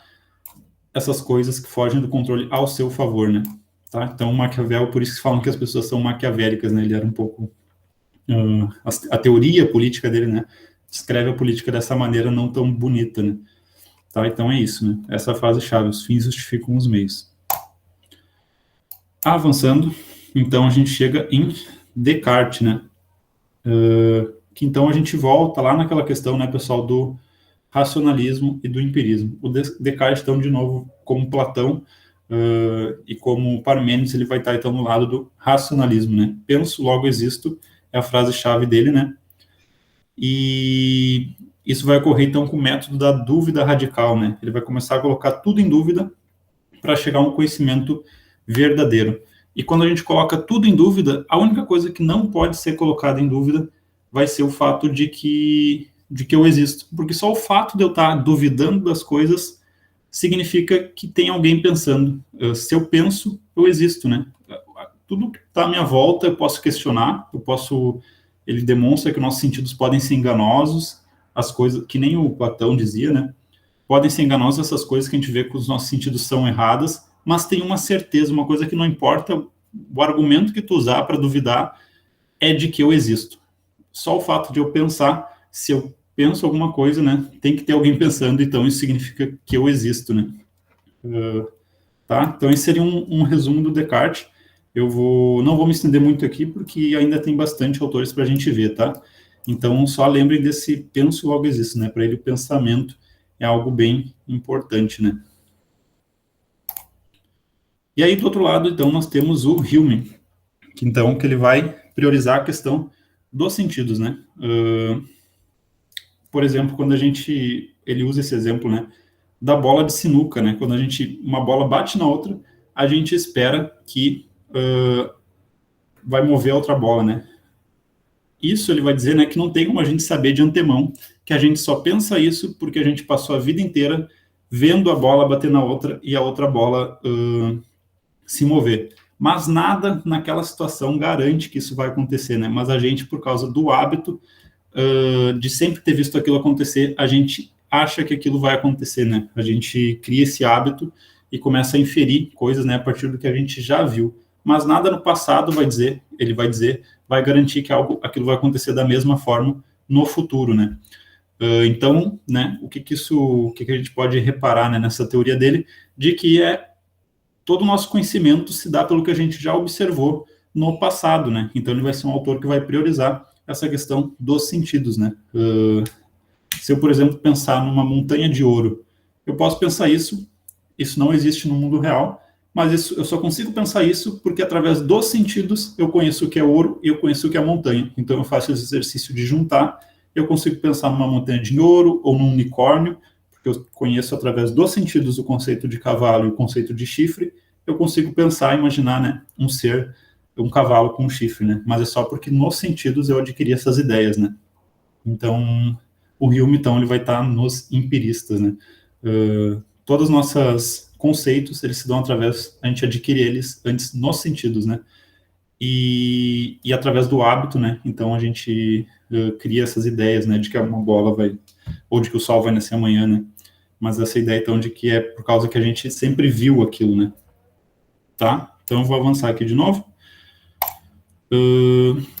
essas coisas que fogem do controle ao seu favor, né? Tá? Então, Maquiavel, por isso que falam que as pessoas são maquiavélicas, né? Ele era um pouco... a teoria política dele, né? Descreve a política dessa maneira não tão bonita, né? Tá? Então, é isso, né? Essa é a frase-chave, os fins justificam os meios. Avançando, então, a gente chega em Descartes, né? Que então a gente volta lá naquela questão, né, pessoal, do racionalismo e do empirismo. O Descartes, então, de novo, como Platão e como Parmênides, ele vai estar, então, no lado do racionalismo, né? Penso, logo existo, é a frase-chave dele, né? E isso vai ocorrer, então, com o método da dúvida radical, né? Ele vai começar a colocar tudo em dúvida para chegar a um conhecimento verdadeiro. E quando a gente coloca tudo em dúvida, a única coisa que não pode ser colocada em dúvida vai ser o fato de que eu existo. Porque só o fato de eu estar duvidando das coisas significa que tem alguém pensando. Se eu penso, eu existo, né? Tudo que está à minha volta eu posso questionar, ele demonstra que nossos sentidos podem ser enganosos, as coisas, que nem o Platão dizia, né? Podem ser enganosas essas coisas que a gente vê que os nossos sentidos são erradas, mas tem uma certeza, uma coisa que não importa, o argumento que tu usar para duvidar é de que eu existo. Só o fato de eu pensar, se eu penso alguma coisa, né, tem que ter alguém pensando, então isso significa que eu existo, né. Tá? Então esse seria um resumo do Descartes. Não vou me estender muito aqui, porque ainda tem bastante autores para a gente ver, tá? Então só lembrem desse penso logo existo, né, para ele o pensamento é algo bem importante, né. E aí, do outro lado, então, nós temos o Hume, que ele vai priorizar a questão dos sentidos, né? Por exemplo, quando ele usa esse exemplo, né, da bola de sinuca, né? Quando uma bola bate na outra, a gente espera que vai mover a outra bola, né? Isso ele vai dizer, né, que não tem como a gente saber de antemão, que a gente só pensa isso porque a gente passou a vida inteira vendo a bola bater na outra e a outra bola se mover. Mas nada naquela situação garante que isso vai acontecer, né? Mas a gente, por causa do hábito de sempre ter visto aquilo acontecer, a gente acha que aquilo vai acontecer, né? A gente cria esse hábito e começa a inferir coisas, né, a partir do que a gente já viu. Mas nada no passado vai garantir que aquilo vai acontecer da mesma forma no futuro, né? Então, né, o que a gente pode reparar, né, nessa teoria dele, de que todo o nosso conhecimento se dá pelo que a gente já observou no passado, né? Então ele vai ser um autor que vai priorizar essa questão dos sentidos, né? Se eu, por exemplo, pensar numa montanha de ouro, eu posso pensar isso não existe no mundo real, mas eu só consigo pensar isso porque através dos sentidos eu conheço o que é ouro e eu conheço o que é montanha. Então eu faço esse exercício de juntar, eu consigo pensar numa montanha de ouro ou num unicórnio, porque eu conheço através dos sentidos o conceito de cavalo e o conceito de chifre, eu consigo pensar, imaginar, né, um cavalo com um chifre, né? Mas é só porque nos sentidos eu adquiri essas ideias, né? Então, o Hume, então, ele vai estar nos empiristas, né? Todos os nossos conceitos, eles se dão através, a gente adquire eles antes nos sentidos, né? E através do hábito, né? Então, a gente cria essas ideias, né? De que uma bola ou de que o sol vai nascer amanhã, né? Mas essa ideia, então, de que é por causa que a gente sempre viu aquilo, né? Tá? Então, eu vou avançar aqui de novo.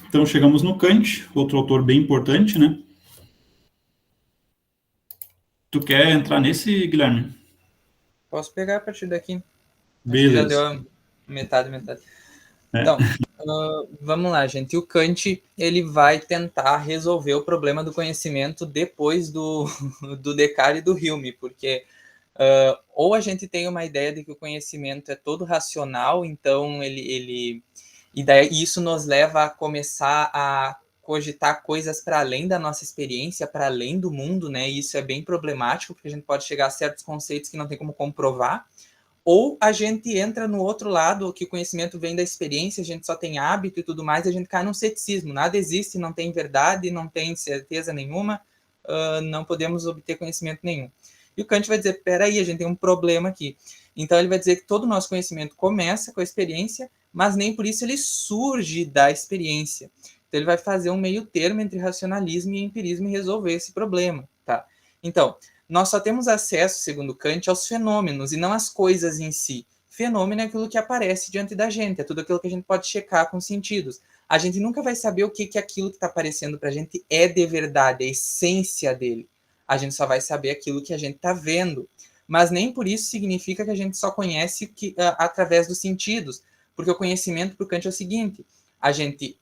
Então, chegamos no Kant, outro autor bem importante, né? Tu quer entrar nesse, Guilherme?
Posso pegar a partir daqui. Acho que já
Beleza.
deu a metade.
É.
Então, vamos lá, gente. O Kant, ele vai tentar resolver o problema do conhecimento depois do Descartes e do Hume, porque ou a gente tem uma ideia de que o conhecimento é todo racional, então e daí isso nos leva a começar a cogitar coisas para além da nossa experiência, para além do mundo, né? E isso é bem problemático, porque a gente pode chegar a certos conceitos que não tem como comprovar. Ou a gente entra no outro lado, que o conhecimento vem da experiência, a gente só tem hábito e tudo mais, e a gente cai num ceticismo. Nada existe, não tem verdade, não tem certeza nenhuma, não podemos obter conhecimento nenhum. E o Kant vai dizer, peraí, a gente tem um problema aqui. Então ele vai dizer que todo o nosso conhecimento começa com a experiência, mas nem por isso ele surge da experiência. Então ele vai fazer um meio termo entre racionalismo e empirismo e resolver esse problema, tá? Então, nós só temos acesso, segundo Kant, aos fenômenos e não às coisas em si. Fenômeno é aquilo que aparece diante da gente, é tudo aquilo que a gente pode checar com sentidos. A gente nunca vai saber o que aquilo que está aparecendo para a gente é de verdade, a essência dele. A gente só vai saber aquilo que a gente está vendo. Mas nem por isso significa que a gente só conhece através dos sentidos. Porque o conhecimento para o Kant é o seguinte, a gente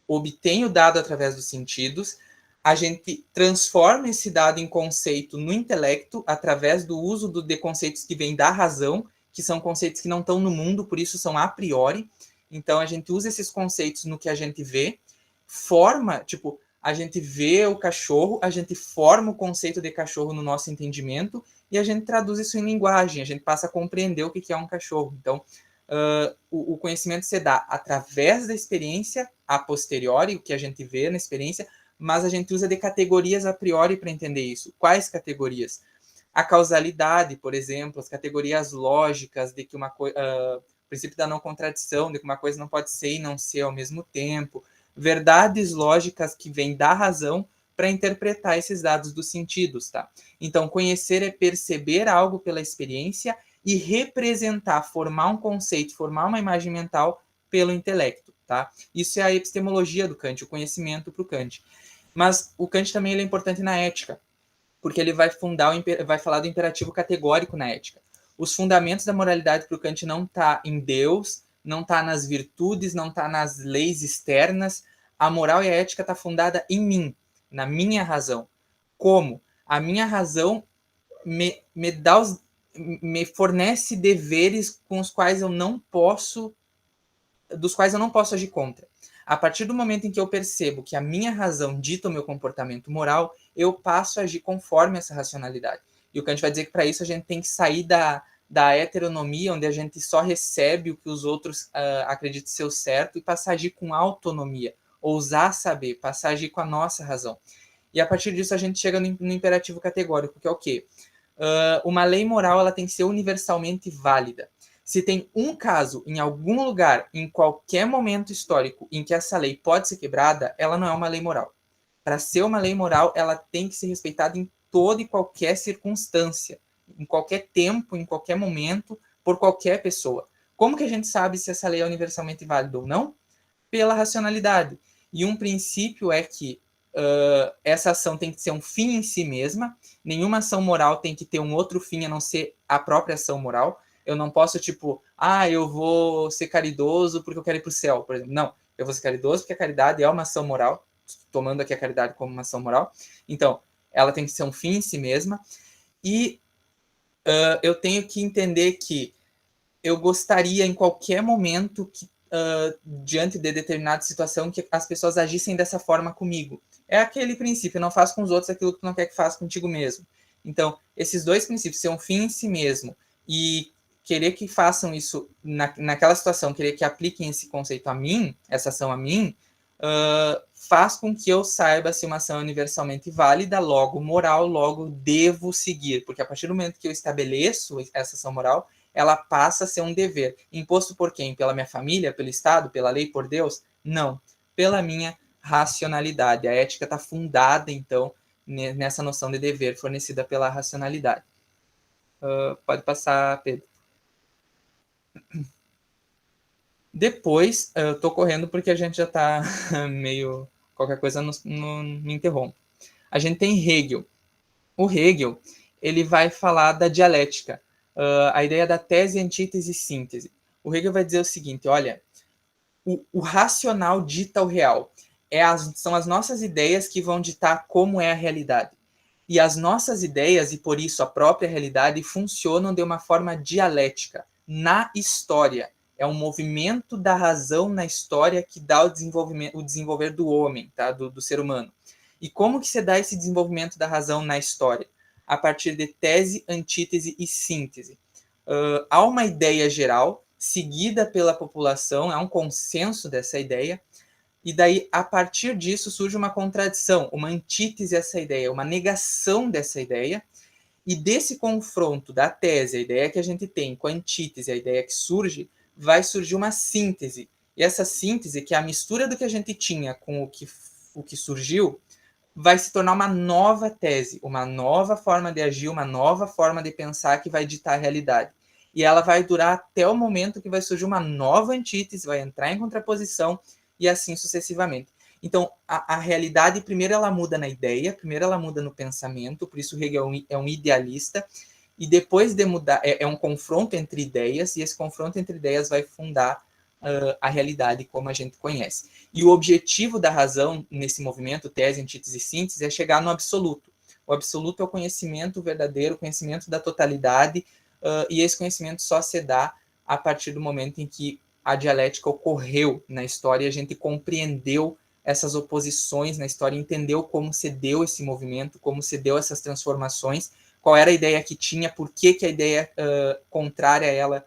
obtém o dado através dos sentidos, a gente transforma esse dado em conceito no intelecto através do uso de conceitos que vêm da razão, que são conceitos que não estão no mundo, por isso são a priori. Então, a gente usa esses conceitos no que a gente vê, a gente vê o cachorro, a gente forma o conceito de cachorro no nosso entendimento e a gente traduz isso em linguagem, a gente passa a compreender o que é um cachorro. Então, o conhecimento se dá através da experiência, a posteriori, o que a gente vê na experiência, mas a gente usa de categorias a priori para entender isso. Quais categorias? A causalidade, por exemplo, as categorias lógicas de que o princípio da não contradição, de que uma coisa não pode ser e não ser ao mesmo tempo, verdades lógicas que vêm da razão para interpretar esses dados dos sentidos, tá? Então, conhecer é perceber algo pela experiência e representar, formar um conceito, formar uma imagem mental pelo intelecto, tá? Isso é a epistemologia do Kant, o conhecimento para o Kant. Mas o Kant também ele é importante na ética, porque ele vai falar do imperativo categórico na ética. Os fundamentos da moralidade para o Kant não tá em Deus, não tá nas virtudes, não tá nas leis externas. A moral e a ética está fundada em mim, na minha razão. Como? A minha razão me fornece deveres com os quais eu não posso, dos quais eu não posso agir contra. A partir do momento em que eu percebo que a minha razão dita o meu comportamento moral, eu passo a agir conforme essa racionalidade. E o Kant vai dizer que para isso a gente tem que sair da heteronomia, onde a gente só recebe o que os outros acreditam ser o certo, e passar a agir com autonomia, ousar saber, passar a agir com a nossa razão. E a partir disso a gente chega no imperativo categórico, que é o quê? Uma lei moral ela tem que ser universalmente válida. Se tem um caso, em algum lugar, em qualquer momento histórico, em que essa lei pode ser quebrada, ela não é uma lei moral. Para ser uma lei moral, ela tem que ser respeitada em toda e qualquer circunstância, em qualquer tempo, em qualquer momento, por qualquer pessoa. Como que a gente sabe se essa lei é universalmente válida ou não? Pela racionalidade. E um princípio é que essa ação tem que ser um fim em si mesma, nenhuma ação moral tem que ter um outro fim a não ser a própria ação moral. Eu não posso, tipo, eu vou ser caridoso porque eu quero ir para o céu, por exemplo. Não, eu vou ser caridoso porque a caridade é uma ação moral, tomando aqui a caridade como uma ação moral. Então, ela tem que ser um fim em si mesma. E eu tenho que entender que eu gostaria, em qualquer momento, que, diante de determinada situação, que as pessoas agissem dessa forma comigo. É aquele princípio, não faz com os outros aquilo que tu não quer que faça contigo mesmo. Então, esses dois princípios, ser um fim em si mesmo e querer que façam isso naquela situação, querer que apliquem esse conceito a mim, essa ação a mim, faz com que eu saiba se uma ação é universalmente válida, logo moral, logo devo seguir. Porque a partir do momento que eu estabeleço essa ação moral, ela passa a ser um dever. Imposto por quem? Pela minha família, pelo Estado, pela lei, por Deus? Não. Pela minha racionalidade. A ética está fundada, então, nessa noção de dever fornecida pela racionalidade. Pode passar, Pedro. Depois, eu estou correndo porque a gente já está meio... Qualquer coisa me interrompe. A gente tem Hegel. O Hegel, ele vai falar da dialética, a ideia da tese, antítese e síntese. O Hegel vai dizer o seguinte, olha, o racional dita o real. São as nossas ideias que vão ditar como é a realidade. E as nossas ideias, e por isso a própria realidade, funcionam de uma forma dialética, na história. É um movimento da razão na história que dá o desenvolver do homem, tá? do ser humano. E como que se dá esse desenvolvimento da razão na história? A partir de tese, antítese e síntese. Há uma ideia geral, seguida pela população, há um consenso dessa ideia, e daí, a partir disso, surge uma contradição, uma antítese a essa ideia, uma negação dessa ideia, e desse confronto da tese, a ideia que a gente tem, com a antítese, a ideia que surge, vai surgir uma síntese. E essa síntese, que é a mistura do que a gente tinha com o que surgiu, vai se tornar uma nova tese, uma nova forma de agir, uma nova forma de pensar que vai ditar a realidade. E ela vai durar até o momento que vai surgir uma nova antítese, vai entrar em contraposição e assim sucessivamente. Então, a realidade, primeiro ela muda na ideia, primeiro ela muda no pensamento, por isso Hegel é um idealista, e depois de mudar, é um confronto entre ideias, e esse confronto entre ideias vai fundar a realidade como a gente conhece. E o objetivo da razão nesse movimento, tese, antítese e síntese, é chegar no absoluto. O absoluto é o conhecimento verdadeiro, o conhecimento da totalidade, e esse conhecimento só se dá a partir do momento em que a dialética ocorreu na história e a gente compreendeu essas oposições na história, entendeu como se deu esse movimento, como se deu essas transformações, qual era a ideia que tinha, por que a ideia contrária a ela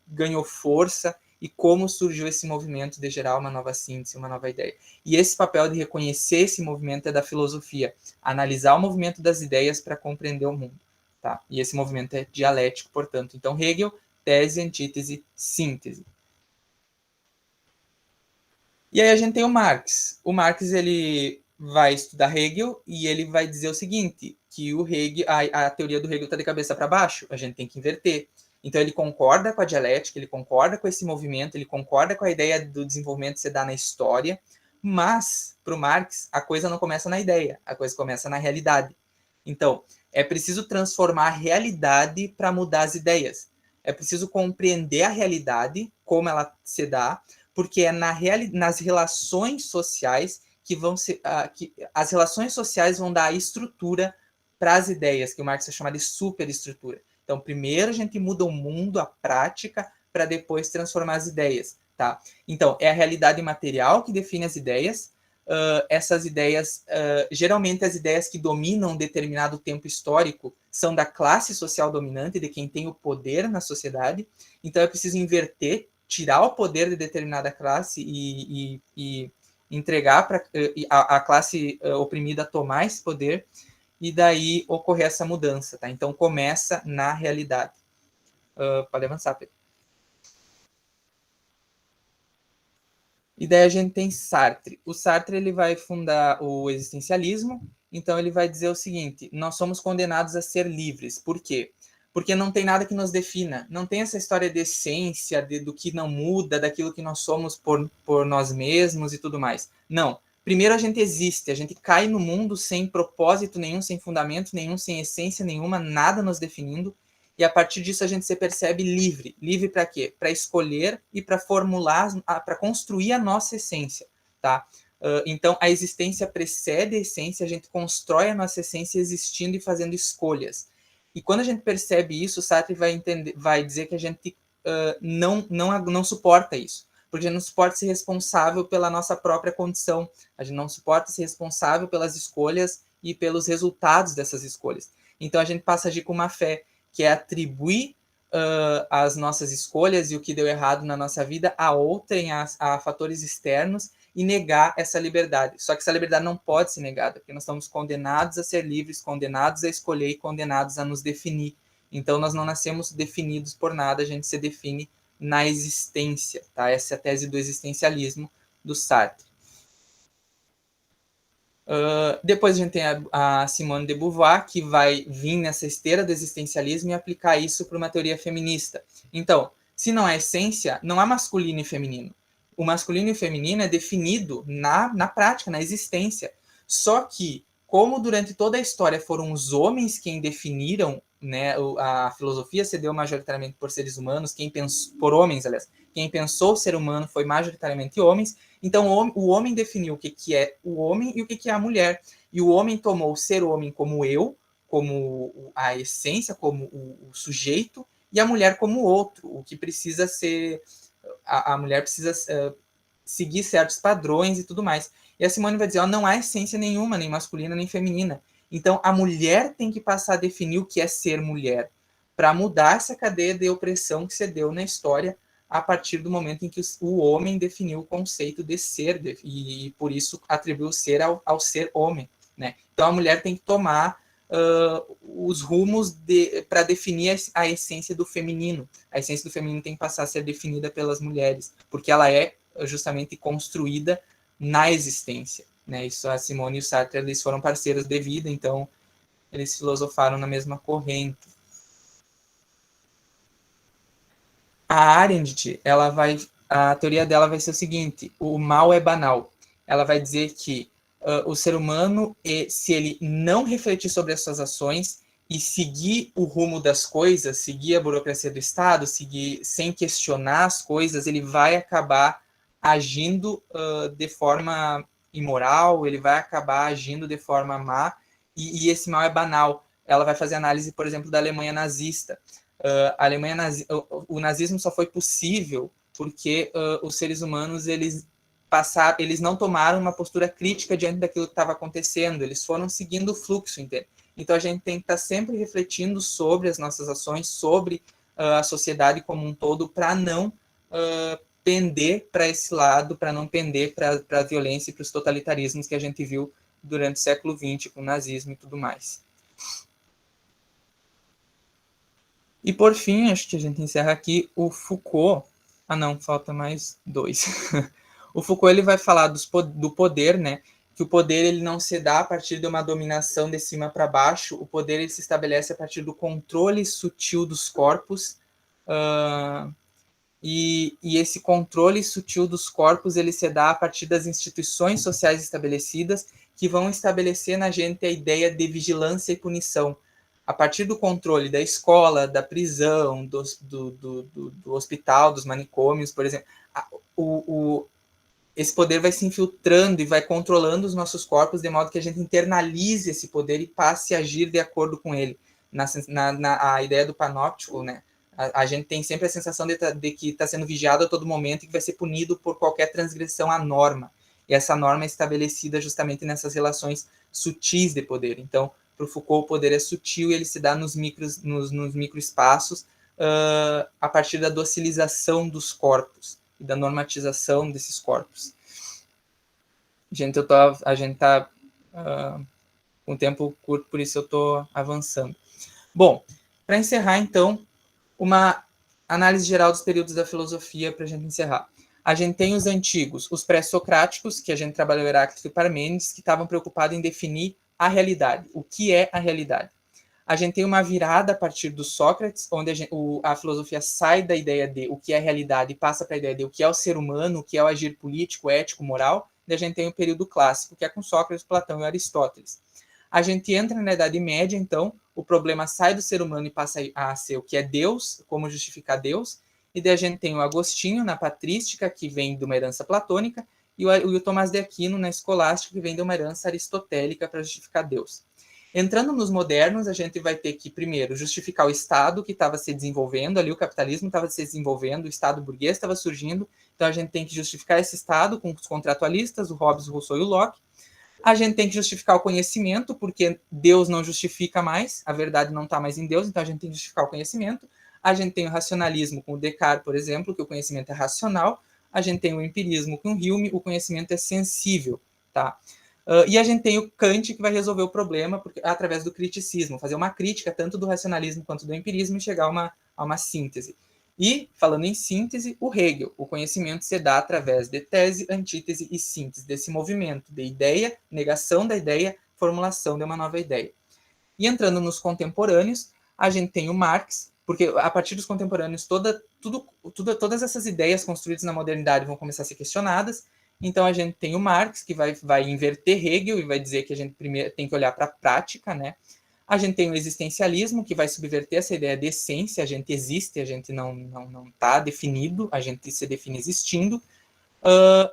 ganhou força, e como surgiu esse movimento de gerar uma nova síntese, uma nova ideia. E esse papel de reconhecer esse movimento é da filosofia, analisar o movimento das ideias para compreender o mundo. Tá? E esse movimento é dialético, portanto. Então, Hegel, tese, antítese, síntese. E aí a gente tem o Marx. O Marx, ele vai estudar Hegel e ele vai dizer o seguinte, que o Hegel, a teoria do Hegel está de cabeça para baixo, a gente tem que inverter. Então ele concorda com a dialética, ele concorda com esse movimento, ele concorda com a ideia do desenvolvimento se dar na história, mas, para o Marx, a coisa não começa na ideia, a coisa começa na realidade. Então, é preciso transformar a realidade para mudar as ideias. É preciso compreender a realidade, como ela se dá, porque é nas relações sociais que vão ser... que as relações sociais vão dar a estrutura para as ideias, que o Marx vai chamar de superestrutura. Então, primeiro a gente muda o mundo, a prática, para depois transformar as ideias. Tá? Então, é a realidade material que define as ideias. Essas ideias, geralmente as ideias que dominam um determinado tempo histórico são da classe social dominante, de quem tem o poder na sociedade. Então, é preciso inverter, tirar o poder de determinada classe e entregar para a classe oprimida tomar esse poder, e daí ocorrer essa mudança, tá? Então começa na realidade. Pode avançar, Pedro. E daí a gente tem Sartre. O Sartre, ele vai fundar o existencialismo, então ele vai dizer o seguinte: nós somos condenados a ser livres. Por quê? Porque não tem nada que nos defina. Não tem essa história de essência, do que não muda, daquilo que nós somos por nós mesmos e tudo mais. Não. Primeiro a gente existe, a gente cai no mundo sem propósito nenhum, sem fundamento nenhum, sem essência nenhuma, nada nos definindo. E a partir disso a gente se percebe livre. Livre para quê? Para escolher e para formular, para construir a nossa essência, tá? Então, a existência precede a essência, a gente constrói a nossa essência existindo e fazendo escolhas. E quando a gente percebe isso, Sartre vai dizer que a gente não suporta isso. Porque a gente não suporta ser responsável pela nossa própria condição. A gente não suporta ser responsável pelas escolhas e pelos resultados dessas escolhas. Então, a gente passa a agir com uma fé, que é atribuir as nossas escolhas e o que deu errado na nossa vida a outrem, a fatores externos, e negar essa liberdade. Só que essa liberdade não pode ser negada, porque nós estamos condenados a ser livres, condenados a escolher e condenados a nos definir. Então, nós não nascemos definidos por nada, a gente se define na existência, tá? Essa é a tese do existencialismo do Sartre. Depois a gente tem a Simone de Beauvoir, que vai vir nessa esteira do existencialismo e aplicar isso para uma teoria feminista. Então, se não há essência, não há masculino e feminino. O masculino e o feminino é definido na prática, na existência. Só que, como durante toda a história foram os homens quem definiram, né, a filosofia se deu majoritariamente por seres humanos, por homens, aliás, quem pensou o ser humano foi majoritariamente homens. Então, o homem definiu o que é o homem e o que é a mulher. E o homem tomou o ser homem como eu, como a essência, como o sujeito, e a mulher como o outro, o que precisa ser... A mulher precisa seguir certos padrões e tudo mais. E a Simone vai dizer, não há essência nenhuma, nem masculina, nem feminina. Então, a mulher tem que passar a definir o que é ser mulher, para mudar essa cadeia de opressão que se deu na história a partir do momento em que o homem definiu o conceito de ser, e por isso atribuiu o ser ao ser homem, né? Então, a mulher tem que tomar os rumos para definir a essência do feminino. A essência do feminino tem que passar a ser definida pelas mulheres, porque ela é justamente construída na existência, né? Isso, a Simone e o Sartre, eles foram parceiros de vida, então eles filosofaram na mesma corrente. A Arendt, a teoria dela vai ser o seguinte: o mal é banal. Ela vai dizer que o ser humano, se ele não refletir sobre as suas ações e seguir o rumo das coisas, seguir a burocracia do Estado, seguir sem questionar as coisas, ele vai acabar agindo de forma imoral, ele vai acabar agindo de forma má, e esse mal é banal. Ela vai fazer análise, por exemplo, da Alemanha nazista. O nazismo só foi possível porque os seres humanos eles não tomaram uma postura crítica diante daquilo que estava acontecendo, eles foram seguindo o fluxo inteiro. Então a gente tem que estar sempre refletindo sobre as nossas ações, sobre a sociedade como um todo, para não pender para esse lado, para não pender para a violência e para os totalitarismos que a gente viu durante o século XX, com o nazismo e tudo mais. E por fim, acho que a gente encerra aqui, o Foucault. Não, falta mais 2. O Foucault ele vai falar do poder, né? Que o poder ele não se dá a partir de uma dominação de cima para baixo. O poder ele se estabelece a partir do controle sutil dos corpos. E esse controle sutil dos corpos ele se dá a partir das instituições sociais estabelecidas que vão estabelecer na gente a ideia de vigilância e punição. A partir do controle da escola, da prisão, do hospital, dos manicômios, por exemplo, esse poder vai se infiltrando e vai controlando os nossos corpos de modo que a gente internalize esse poder e passe a agir de acordo com ele. A ideia do panóptico, né? A gente tem sempre a sensação de que está sendo vigiado a todo momento e que vai ser punido por qualquer transgressão à norma. E essa norma é estabelecida justamente nessas relações sutis de poder. Então, para o Foucault, o poder é sutil e ele se dá nos microespaços a partir da docilização dos corpos e da normatização desses corpos. A gente está com tempo curto, por isso eu estou avançando. Bom, para encerrar, então, uma análise geral dos períodos da filosofia para a gente encerrar. A gente tem os antigos, os pré-socráticos, que a gente trabalhou Heráclito e Parmênides, que estavam preocupados em definir a realidade. O que é a realidade? A gente tem uma virada a partir do Sócrates, onde a filosofia sai da ideia de o que é realidade e passa para a ideia de o que é o ser humano, o que é o agir político, ético, moral. E a gente tem o período clássico, que é com Sócrates, Platão e Aristóteles. A gente entra na Idade Média, então, o problema sai do ser humano e passa a ser o que é Deus, como justificar Deus. E daí a gente tem o Agostinho na Patrística, que vem de uma herança platônica, e o Tomás de Aquino na Escolástica, que vem de uma herança aristotélica para justificar Deus. Entrando nos modernos, a gente vai ter que, primeiro, justificar o Estado que estava se desenvolvendo, ali o capitalismo estava se desenvolvendo, o Estado burguês estava surgindo, então a gente tem que justificar esse Estado com os contratualistas, o Hobbes, o Rousseau e o Locke. A gente tem que justificar o conhecimento, porque Deus não justifica mais, a verdade não está mais em Deus, então a gente tem que justificar o conhecimento. A gente tem o racionalismo com o Descartes, por exemplo, que o conhecimento é racional. A gente tem o empirismo com o Hume, o conhecimento é sensível, tá? E a gente tem o Kant, que vai resolver o problema através do criticismo, fazer uma crítica tanto do racionalismo quanto do empirismo e chegar a uma síntese. E, falando em síntese, o Hegel, o conhecimento se dá através de tese, antítese e síntese, desse movimento de ideia, negação da ideia, formulação de uma nova ideia. E entrando nos contemporâneos, a gente tem o Marx, porque a partir dos contemporâneos todas essas ideias construídas na modernidade vão começar a ser questionadas. Então a gente tem o Marx, que vai inverter Hegel e vai dizer que a gente primeiro tem que olhar para a prática, né? A gente tem o existencialismo, que vai subverter essa ideia de essência, a gente existe, a gente não está definido, a gente se define existindo.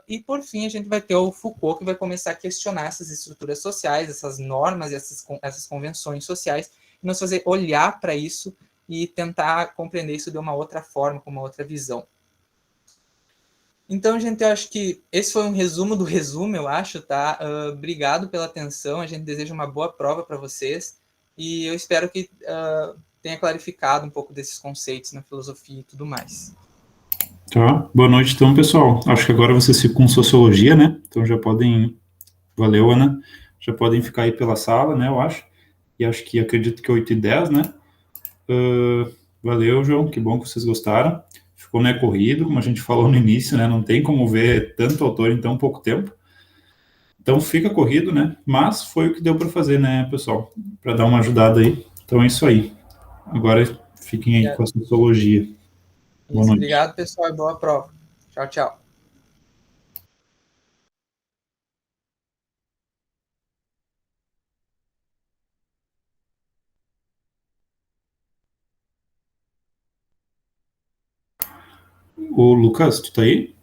E, por fim, a gente vai ter o Foucault, que vai começar a questionar essas estruturas sociais, essas normas, essas convenções sociais, e nos fazer olhar para isso e tentar compreender isso de uma outra forma, com uma outra visão. Então, gente, eu acho que esse foi um resumo do resumo, eu acho, tá? Obrigado pela atenção, a gente deseja uma boa prova para vocês, e eu espero que tenha clarificado um pouco desses conceitos na filosofia e tudo mais.
Tá, boa noite então, pessoal. Acho que agora vocês ficam com sociologia, né? Então já podem, valeu, Ana, já podem ficar aí pela sala, né, eu acho. E acho que, acredito que 8h10, né? Valeu, João, que bom que vocês gostaram. Ficou, né, corrido, como a gente falou no início, né? Não tem como ver tanto autor em tão pouco tempo. Então fica corrido, né? Mas foi o que deu para fazer, né, pessoal? Para dar uma ajudada aí. Então é isso aí. Agora fiquem aí com a sociologia. Boa noite.
Obrigado, pessoal, e boa prova. Tchau, tchau.
O Lucas, tu tá aí?